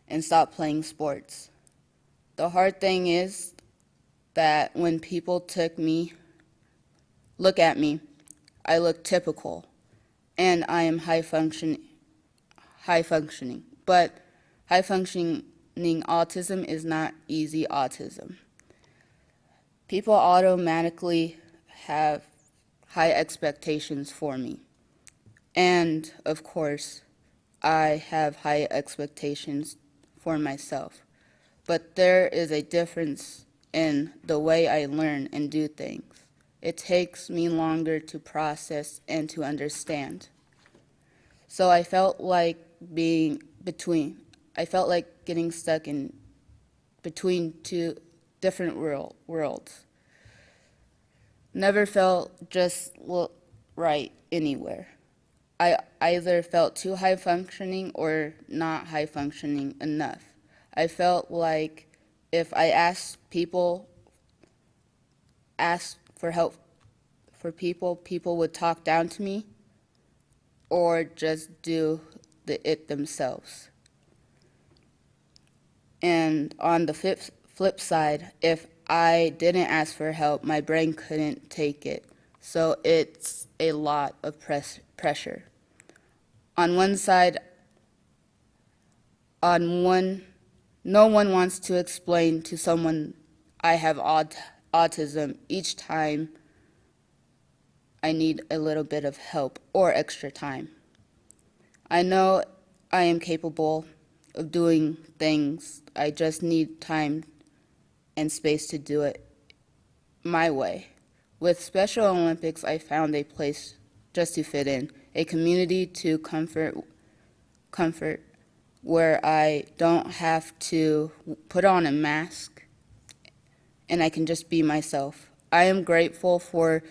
B: and stopped playing sports. The hard thing is that when people look at me, I look typical, and I am high functioning, but high functioning autism is not easy autism. People automatically have high expectations for me. And of course, I have high expectations for myself. But there is a difference in the way I learn and do things. It takes me longer to process and to understand. So I felt like getting stuck in between 2 different worlds. Never felt just right anywhere. I either felt too high functioning or not high functioning enough. I felt like if I asked for help for people would talk down to me or just do it themselves. And on the flip side, if I didn't ask for help, my brain couldn't take it. So it's a lot of pressure. On one side, no one wants to explain to someone I have autism each time I need a little bit of help or extra time. I know I am capable of doing things. I just need time and space to do it my way. With Special Olympics, I found a place just to fit in, a community to comfort where I don't have to put on a mask and I can just be myself. I am grateful for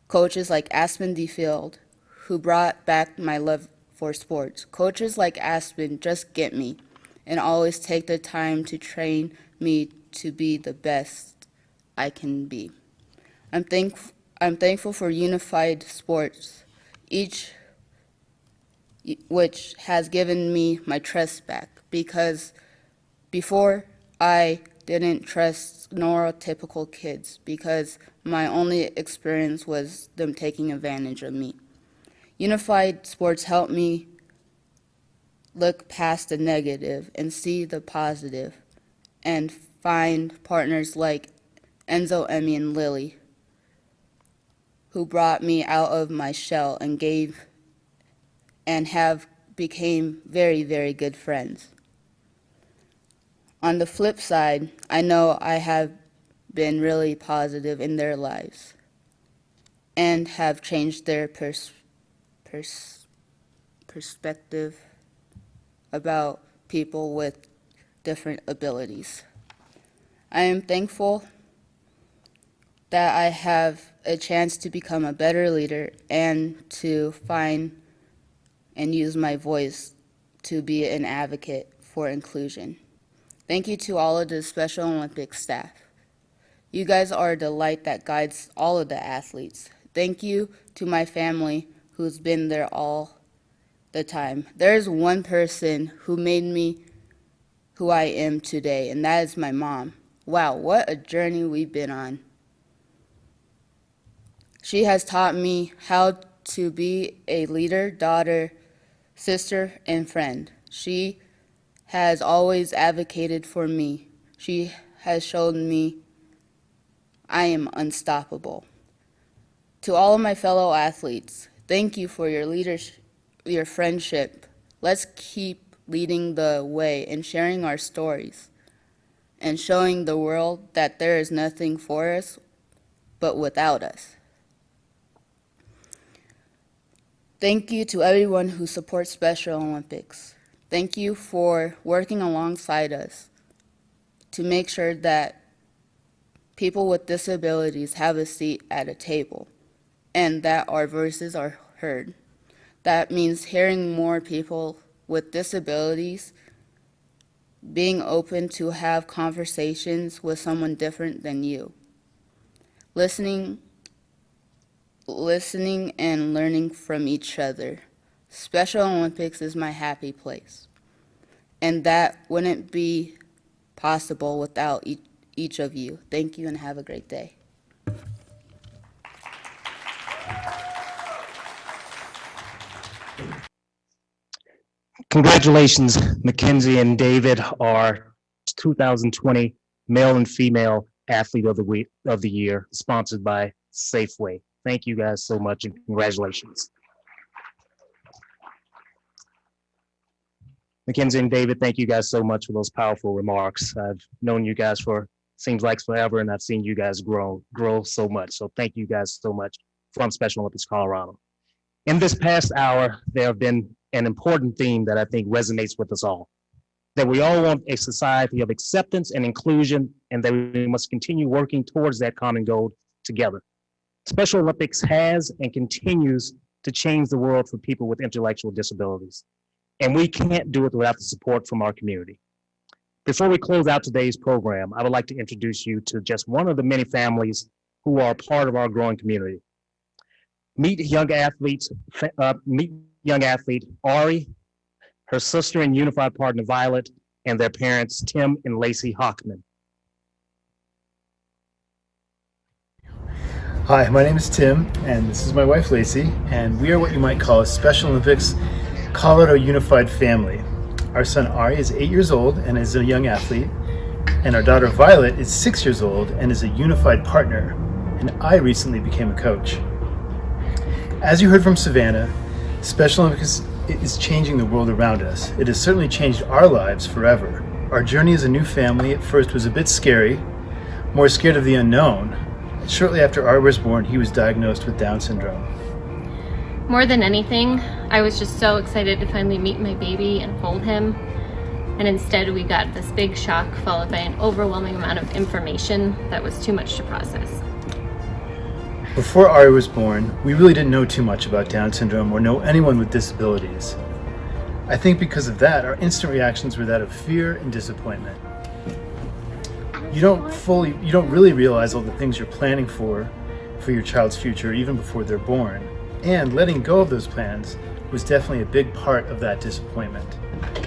B: coaches like Aspen DeField, who brought back my love for sports. Coaches like Aspen just get me and always take the time to train me to be the best I can be. I'm thankful for Unified Sports, which has given me my trust back, because before I didn't trust neurotypical kids because my only experience was them taking advantage of me. Unified Sports helped me look past the negative and see the positive and find partners like Enzo, Emmy, and Lily, who brought me out of my shell and became very, very good friends. On the flip side, I know I have been really positive in their lives and have changed their perspective about people with different abilities. I am thankful that I have a chance to become a better leader and to find and use my voice to be an advocate for inclusion. Thank you to all of the Special Olympics staff. You guys are the light that guides all of the athletes. Thank you to my family who's been there all the time. There's one person who made me who I am today, and that is my mom. Wow, what a journey we've been on. She has taught me how to be a leader, daughter, sister, and friend. She has always advocated for me. She has shown me I am unstoppable. To all of my fellow athletes, thank you for your leadership, your friendship. Let's keep leading the way and sharing our stories and showing the world that there is nothing for us but without us. Thank you to everyone who supports Special Olympics. Thank you for working alongside us to make sure that people with disabilities have a seat at a table and that our voices are heard. That means hearing more people with disabilities, being open to have conversations with someone different than you, listening and learning from each other. Special Olympics is my happy place, and that wouldn't be possible without each of you. Thank you and have a great day.
C: Congratulations, Mackenzie and David are 2020 Male and Female Athlete of the Year, sponsored by Safeway. Thank you guys so much and congratulations. Mackenzie and David, thank you guys so much for those powerful remarks. I've known you guys for seems like forever, and I've seen you guys grow so much. So thank you guys so much from Special Olympics Colorado. In this past hour, there have been an important theme that I think resonates with us all, that we all want a society of acceptance and inclusion, and that we must continue working towards that common goal together. Special Olympics has and continues to change the world for people with intellectual disabilities, and we can't do it without the support from our community. Before we close out today's program, I would like to introduce you to just one of the many families who are part of our growing community. Meet young athlete Ari, her sister and unified partner Violet, and their parents Tim and Lacey Hockman.
J: Hi, my name is Tim, and this is my wife Lacey, and we are what you might call a Special Olympics Colorado unified family. Our son Ari is 8 years old and is a young athlete, and our daughter Violet is 6 years old and is a unified partner, and I recently became a coach. As you heard from Savannah, Special Olympics is changing the world around us. It has certainly changed our lives forever. Our journey as a new family at first was a bit scary, more scared of the unknown. Shortly after Ari was born, he was diagnosed with Down syndrome.
M: More than anything, I was just so excited to finally meet my baby and hold him. And instead we got this big shock followed by an overwhelming amount of information that was too much to process.
J: Before Ari was born, we really didn't know too much about Down syndrome or know anyone with disabilities. I think because of that, our instant reactions were that of fear and disappointment. You don't really realize all the things you're planning for your child's future even before they're born. And letting go of those plans was definitely a big part of that disappointment.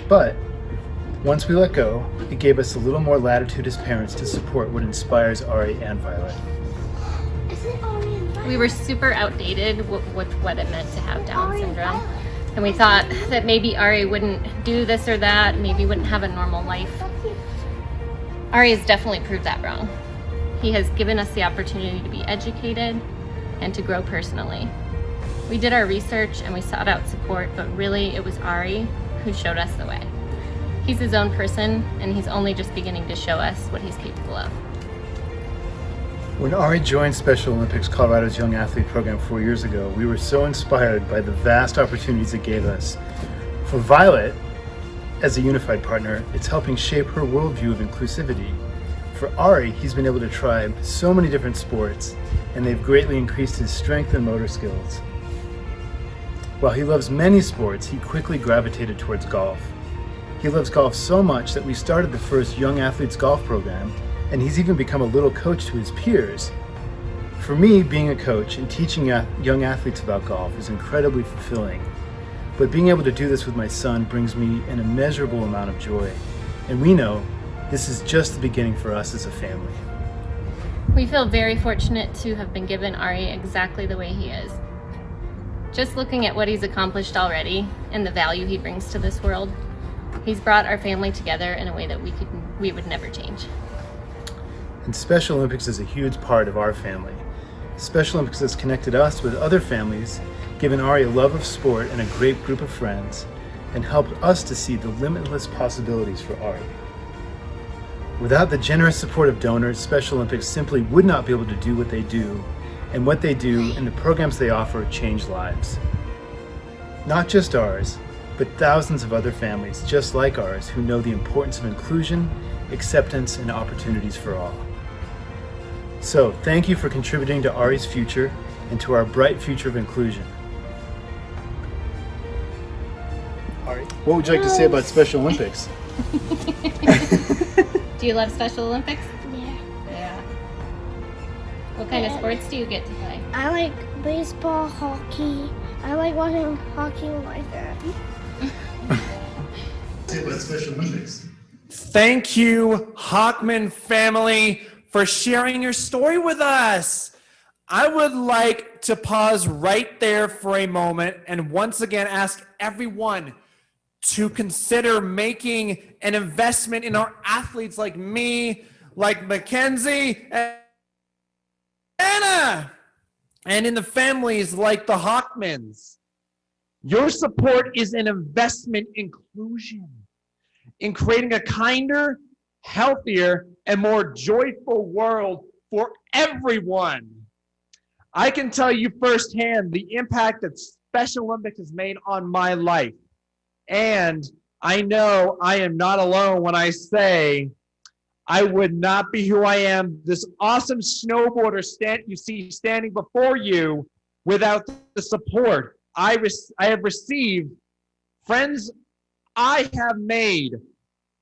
J: But once we let go, it gave us a little more latitude as parents to support what inspires Ari and Violet.
M: We were super outdated with what it meant to have Down syndrome. And we thought that maybe Ari wouldn't do this or that, maybe wouldn't have a normal life. Ari has definitely proved that wrong. He has given us the opportunity to be educated and to grow personally. We did our research and we sought out support, but really it was Ari who showed us the way. He's his own person, and he's only just beginning to show us what he's capable of.
J: When Ari joined Special Olympics Colorado's Young Athlete Program 4 years ago, we were so inspired by the vast opportunities it gave us. For Violet, as a unified partner, it's helping shape her worldview of inclusivity. For Ari, he's been able to try so many different sports, and they've greatly increased his strength and motor skills. While he loves many sports, he quickly gravitated towards golf. He loves golf so much that we started the first Young Athletes Golf program, and he's even become a little coach to his peers. For me, being a coach and teaching young athletes about golf is incredibly fulfilling. But being able to do this with my son brings me an immeasurable amount of joy. And we know this is just the beginning for us as a family.
M: We feel very fortunate to have been given Ari exactly the way he is. Just looking at what he's accomplished already and the value he brings to this world, he's brought our family together in a way that we would never change.
J: And Special Olympics is a huge part of our family. Special Olympics has connected us with other families, given Ari a love of sport and a great group of friends, and helped us to see the limitless possibilities for Ari. Without the generous support of donors, Special Olympics simply would not be able to do what they do, and what they do and the programs they offer change lives. Not just ours, but thousands of other families just like ours who know the importance of inclusion, acceptance, and opportunities for all. So, thank you for contributing to Ari's future and to our bright future of inclusion. Ari, what would you like to say about Special Olympics?
M: Do you love Special Olympics? Yeah. What kind of sports do you get to play?
N: I like baseball, hockey. I like watching hockey with my dad.
J: Say about Special Olympics.
K: Thank you, Hockman family, for sharing your story with us. I would like to pause right there for a moment and once again ask everyone to consider making an investment in our athletes like me, like Mackenzie, and Anna, and in the families like the Hockmans. Your support is an investment in inclusion, in creating a kinder, healthier, and more joyful world for everyone. I can tell you firsthand the impact that Special Olympics has made on my life. And I know I am not alone when I say I would not be who I am, this awesome snowboarder you see standing before you, without the support I have received, friends I have made,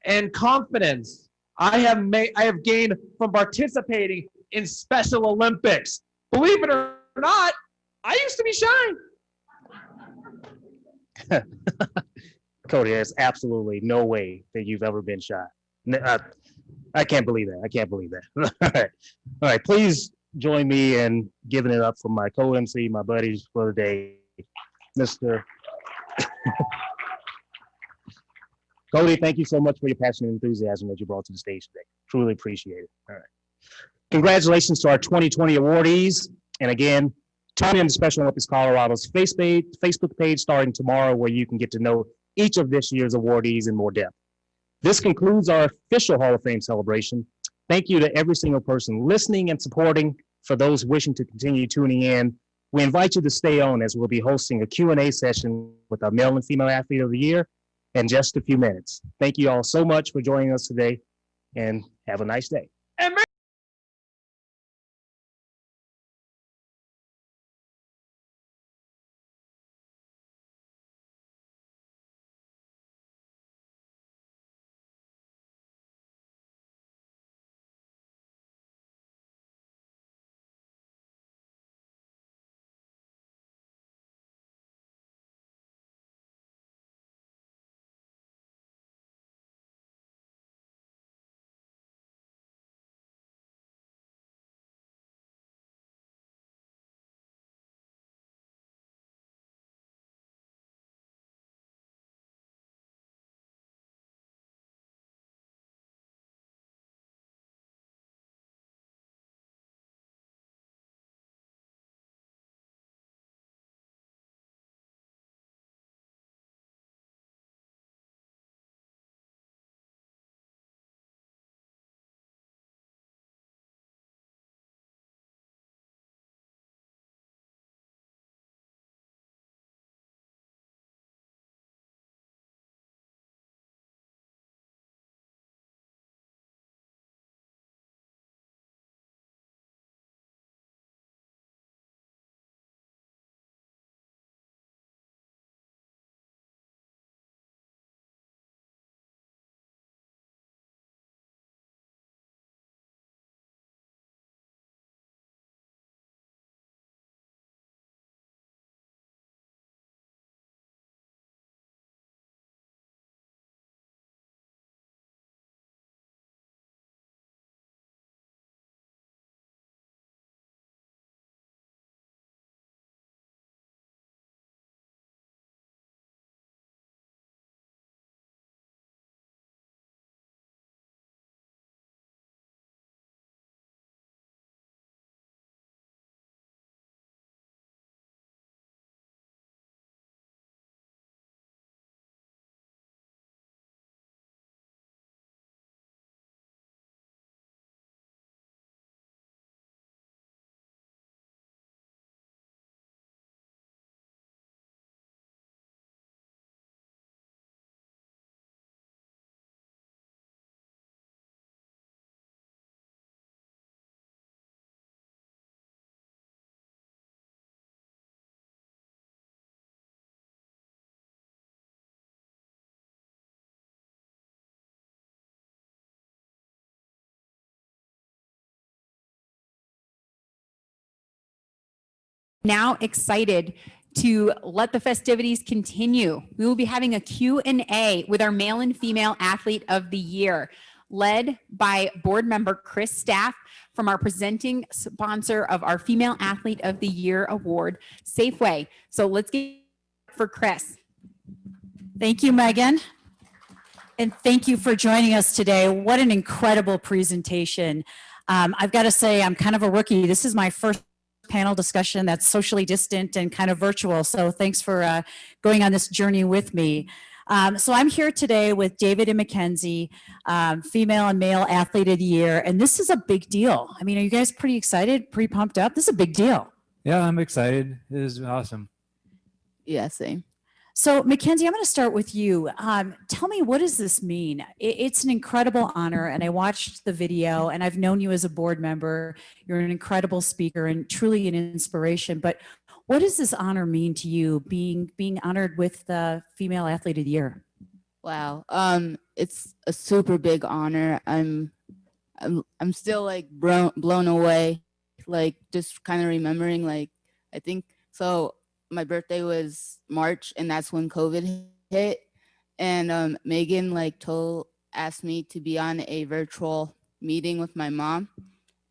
K: and confidence I have gained from participating in Special Olympics. Believe it or not, I used to be shy.
C: Cody, there's absolutely no way that you've ever been shy. I can't believe that. I can't believe that. All right. All right. Please join me in giving it up for my co-MC, my buddies for the day, Mr. Cody, thank you so much for your passion and enthusiasm that you brought to the stage today. Truly appreciate it. All right. Congratulations to our 2020 awardees. And again, tune in to Special Olympics Colorado's Facebook page starting tomorrow, where you can get to know each of this year's awardees in more depth. This concludes our official Hall of Fame celebration. Thank you to every single person listening and supporting. For those wishing to continue tuning in, we invite you to stay on, as we'll be hosting a Q&A session with our Male and Female Athlete of the Year in just a few minutes. Thank you all so much for joining us today, and have a nice day.
K: And
I: Now excited to let the festivities continue. We will be having a Q&A with our male and female athlete of the year, led by board member Chris Staff from our presenting sponsor of our Female Athlete of the Year award, Safeway. So let's get for Chris.
O: Thank you, Megan. And thank you for joining us today. What an incredible presentation. I've got to say, I'm kind of a rookie. This is my first panel discussion that's socially distant and kind of virtual. So thanks for going on this journey with me. So I'm here today with David and Mackenzie, Female and Male Athlete of the Year. And this is a big deal. I mean, are you guys pretty excited, pretty pumped up? This is a big deal.
H: Yeah, I'm excited. It is awesome.
B: Yeah, same.
O: So Mackenzie, I'm going to start with you. Tell me, what does this mean? It's an incredible honor, and I watched the video, and I've known you as a board member. You're an incredible speaker and truly an inspiration. But what does this honor mean to you, being honored with the Female Athlete of the Year?
B: Wow, it's a super big honor. I'm still like blown away, like just kind of remembering. Like I think so. My birthday was March, and that's when COVID hit. And Megan asked me to be on a virtual meeting with my mom.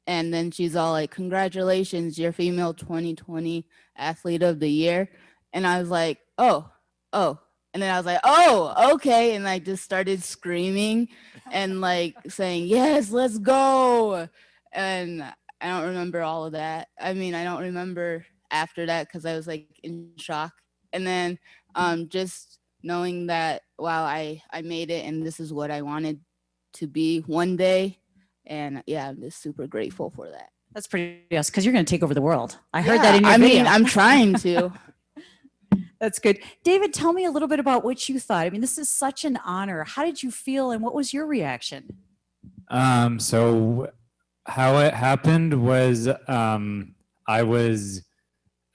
B: And then she's all like, "Congratulations, you're female 2020 athlete of the year." And I was like, oh. And then I was like, oh, okay. And I just started screaming and like saying, "Yes, let's go." And I don't remember all of that. I mean, I don't remember after that because I was like in shock. And then just knowing that, wow, I made it and this is what I wanted to be one day. And yeah, I'm just super grateful for that.
O: That's pretty awesome, because you're going to take over the world. I heard that in your video.
B: I mean, I'm trying to.
O: That's good. David, tell me a little bit about what you thought. I mean, this is such an honor. How did you feel and what was your reaction?
H: So how it happened was I was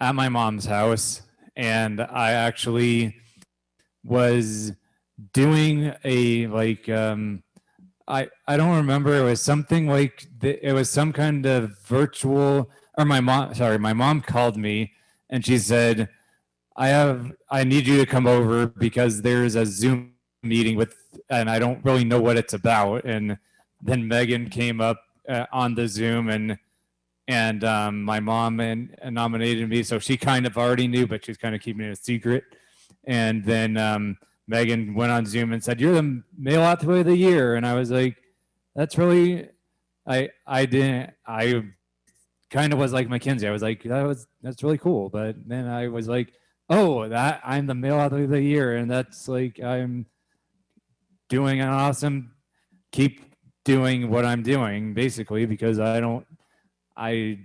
H: at my mom's house, and I actually was doing a I don't remember, it was something like it was some kind of virtual, or my mom called me and she said, I need you to come over because there's a Zoom meeting and I don't really know what it's about. And then Megan came up on the Zoom, and my mom nominated me, so she kind of already knew, but she's kind of keeping it a secret. And then Megan went on Zoom and said, "You're the Male Athlete of the Year," and I was like, "That's really," I kind of was like Mackenzie. I was like, "That's really cool," but then I was like, "Oh, I'm the Male Athlete of the Year, and that's like I'm doing an awesome. Keep doing what I'm doing, basically, because I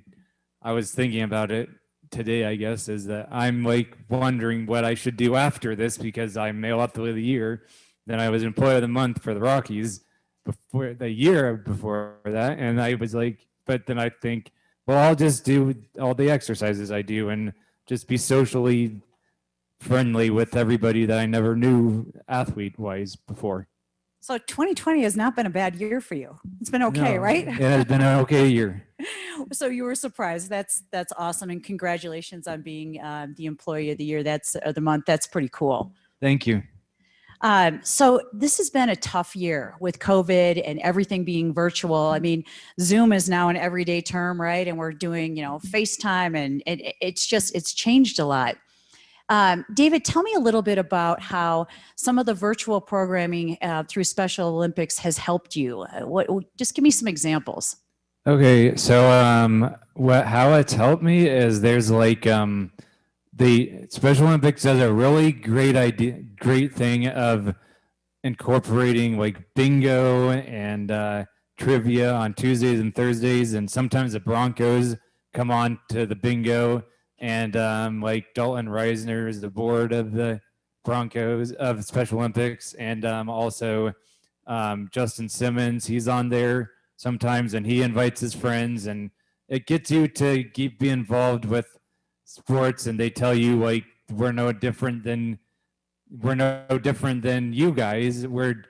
H: was thinking about it today, I guess, is that I'm like wondering what I should do after this because I'm Male Athlete of the Year. Then I was Employee of the Month for the Rockies before the year before that. And I was like, but then I think, well, I'll just do all the exercises I do and just be socially friendly with everybody that I never knew athlete-wise before.
O: So 2020 has not been a bad year for you. It's been okay, right?
H: It has been an okay year.
O: So you were surprised. That's awesome, and congratulations on being the Employee of the Year. The month. That's pretty cool.
H: Thank you.
O: So this has been a tough year with COVID and everything being virtual. I mean, Zoom is now an everyday term, right? And we're doing, FaceTime, and it's changed a lot. David, tell me a little bit about how some of the virtual programming through Special Olympics has helped you. Just give me some examples.
H: Okay, so how it's helped me is there's like the Special Olympics does a really great thing of incorporating like bingo and trivia on Tuesdays and Thursdays, and sometimes the Broncos come on to the bingo. And like Dalton Reisner is the board of the Broncos of Special Olympics, and also Justin Simmons, he's on there sometimes, and he invites his friends, and it gets you to be involved with sports. And they tell you like we're no different than you guys. We're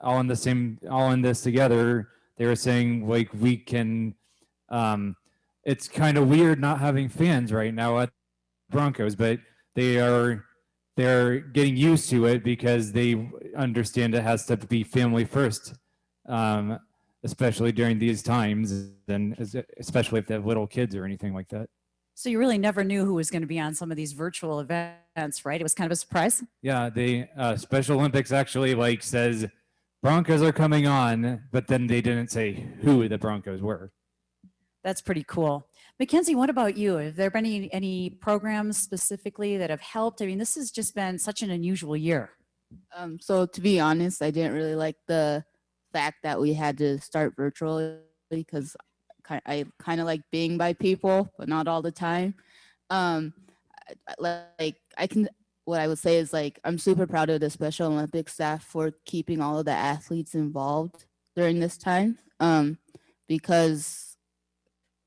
H: all in this together. They were saying like we can. it's kind of weird not having fans right now at Broncos, but they're getting used to it because they understand it has to be family first, especially during these times, and especially if they have little kids or anything like that.
O: So you really never knew who was going to be on some of these virtual events, right? It was kind of a surprise.
H: Yeah, the Special Olympics actually like says Broncos are coming on, but then they didn't say who the Broncos were.
O: That's pretty cool. Mackenzie, what about you? Have there been any programs specifically that have helped? I mean, this has just been such an unusual year.
B: So to be honest, I didn't really like the fact that we had to start virtually because I kind of like being by people, but not all the time. What I would say is like, I'm super proud of the Special Olympics staff for keeping all of the athletes involved during this time. Because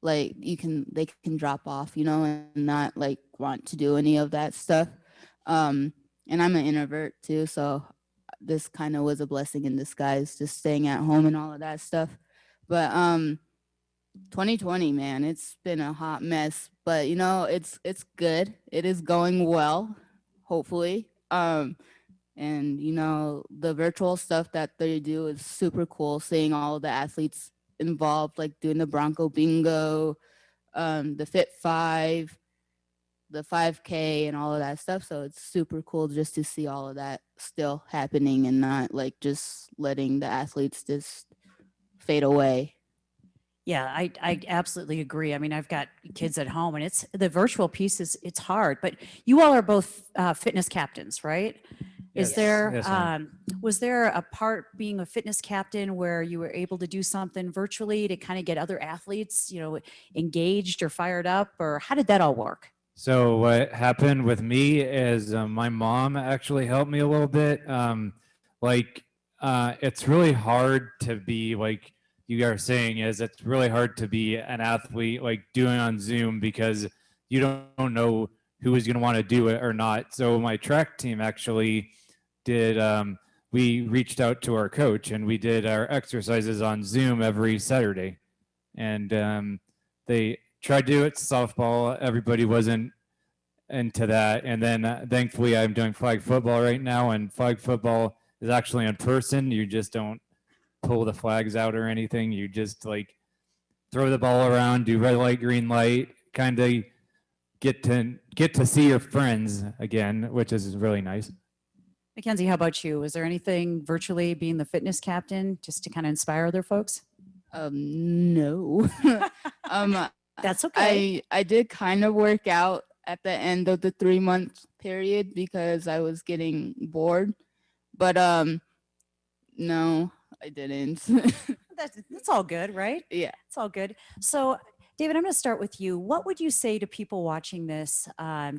B: like they can drop off, and not like want to do any of that stuff. And I'm an introvert too, so this kind of was a blessing in disguise, just staying at home and all of that stuff. But 2020, man, it's been a hot mess, but it's good. It is going well, hopefully. And the virtual stuff that they do is super cool, seeing all of the athletes involved, like doing the Bronco bingo, the Fit 5, the 5K and all of that stuff. So it's super cool just to see all of that still happening and not like just letting the athletes just fade away.
O: Yeah, I absolutely agree. I mean, I've got kids at home, and it's the virtual piece it's hard. But you all are both fitness captains, right?
H: Yes.
O: Is there
H: Yes, ma'am.
O: was there a part being a fitness captain where you were able to do something virtually to kind of get other athletes, engaged or fired up, or how did that all work?
H: So what happened with me is my mom actually helped me a little bit. It's really hard to be like you are saying it's really hard to be an athlete like doing on Zoom because you don't know who is going to want to do it or not. So my track team actually did, we reached out to our coach and we did our exercises on Zoom every Saturday. And they tried to do it softball. Everybody wasn't into that. And then thankfully I'm doing flag football right now, and flag football is actually in person. You just don't pull the flags out or anything. You just like throw the ball around, do red light, green light, kind of get to see your friends again, which is really nice.
O: Mackenzie, how about you? Was there anything virtually being the fitness captain just to kind of inspire other folks?
B: No.
O: That's okay.
B: I did kind of work out at the end of the 3-month period because I was getting bored, but no, I didn't.
O: That's all good, right?
B: Yeah.
O: It's all good. So David, I'm going to start with you. What would you say to people watching this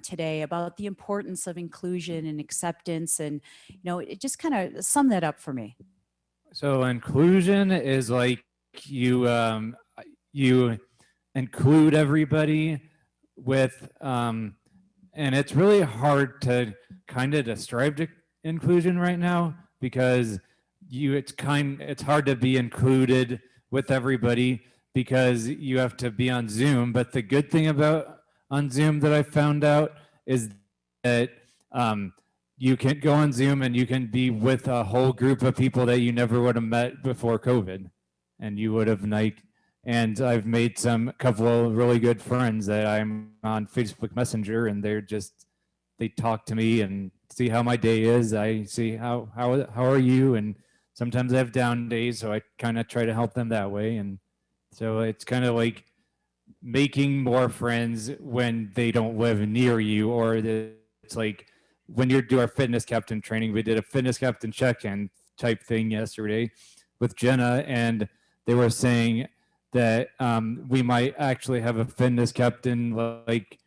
O: today about the importance of inclusion and acceptance? And, it just kind of sum that up for me.
H: So inclusion is like you include everybody with, and it's really hard to kind of describe inclusion right now because it's hard to be included with everybody because you have to be on Zoom. But the good thing about on Zoom that I found out is that you can go on Zoom and you can be with a whole group of people that you never would have met before COVID, and you would have and I've made a couple of really good friends that I'm on Facebook Messenger, and they talk to me and see how my day is. I see how are you, and sometimes I have down days, so I kind of try to help them that way. And so it's kind of like making more friends when they don't live near you, or it's like when you do our fitness captain training, we did a fitness captain check-in type thing yesterday with Jenna, and they were saying that we might actually have a fitness captain like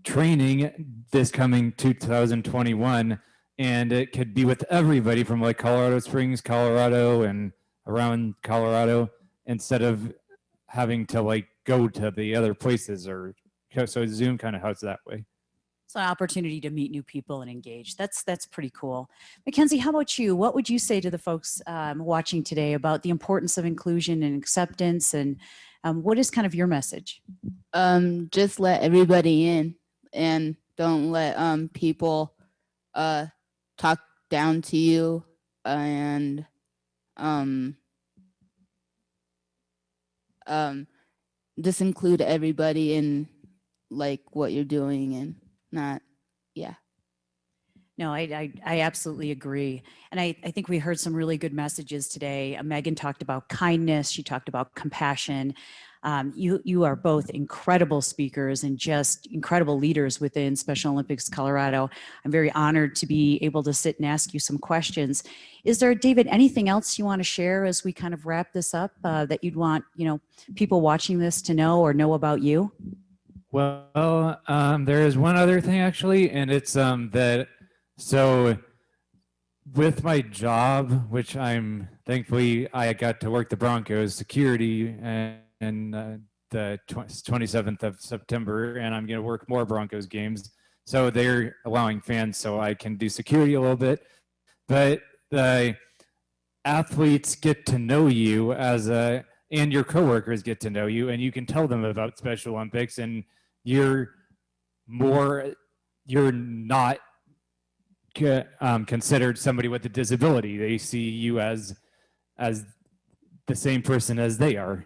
H: training this coming 2021, and it could be with everybody from like Colorado Springs, Colorado, and around Colorado, instead of having to like go to the other places. Or so Zoom kind of helps that way.
O: It's an opportunity to meet new people and engage. That's pretty cool. Mackenzie, how about you? What would you say to the folks watching today about the importance of inclusion and acceptance, and What is kind of your message?
B: Just let everybody in and don't let people talk down to you, and just include everybody in like what you're doing, and not, yeah.
O: No, I absolutely agree. And I think we heard some really good messages today. Megan talked about kindness. She talked about compassion. You are both incredible speakers and just incredible leaders within Special Olympics Colorado. I'm very honored to be able to sit and ask you some questions. Is there, David, anything else you want to share as we kind of wrap this up that you'd want, people watching this to know or know about you?
L: Well, there is one other thing actually, and it's so with my job, which thankfully I got to work the Broncos security and the 27th of September, and I'm going to work more Broncos games. So they're allowing fans so I can do security a little bit. But the athletes get to know you and your coworkers get to know you, and you can tell them about Special Olympics, and you're not considered somebody with a disability. They see you as the same person as they are.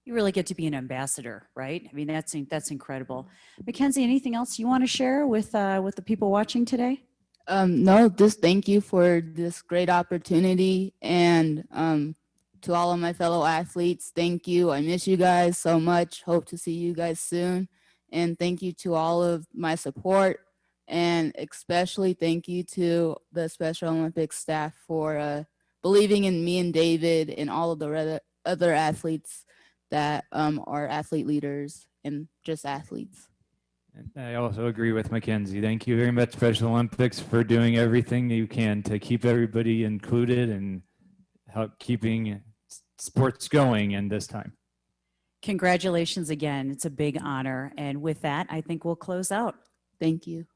O: You really get to be an ambassador, right? I mean, that's incredible. Mackenzie, anything else you want to share with the people watching today?
B: No, just thank you for this great opportunity, and to all of my fellow athletes, thank you. I miss you guys so much. Hope to see you guys soon. And thank you to all of my support, and especially thank you to the Special Olympics staff for believing in me and David and all of the other athletes that are athlete leaders and just athletes.
L: I also agree with Mackenzie. Thank you very much, Special Olympics, for doing everything you can to keep everybody included and help keeping sports going in this time.
O: Congratulations again. It's a big honor. And with that, I think we'll close out.
B: Thank you.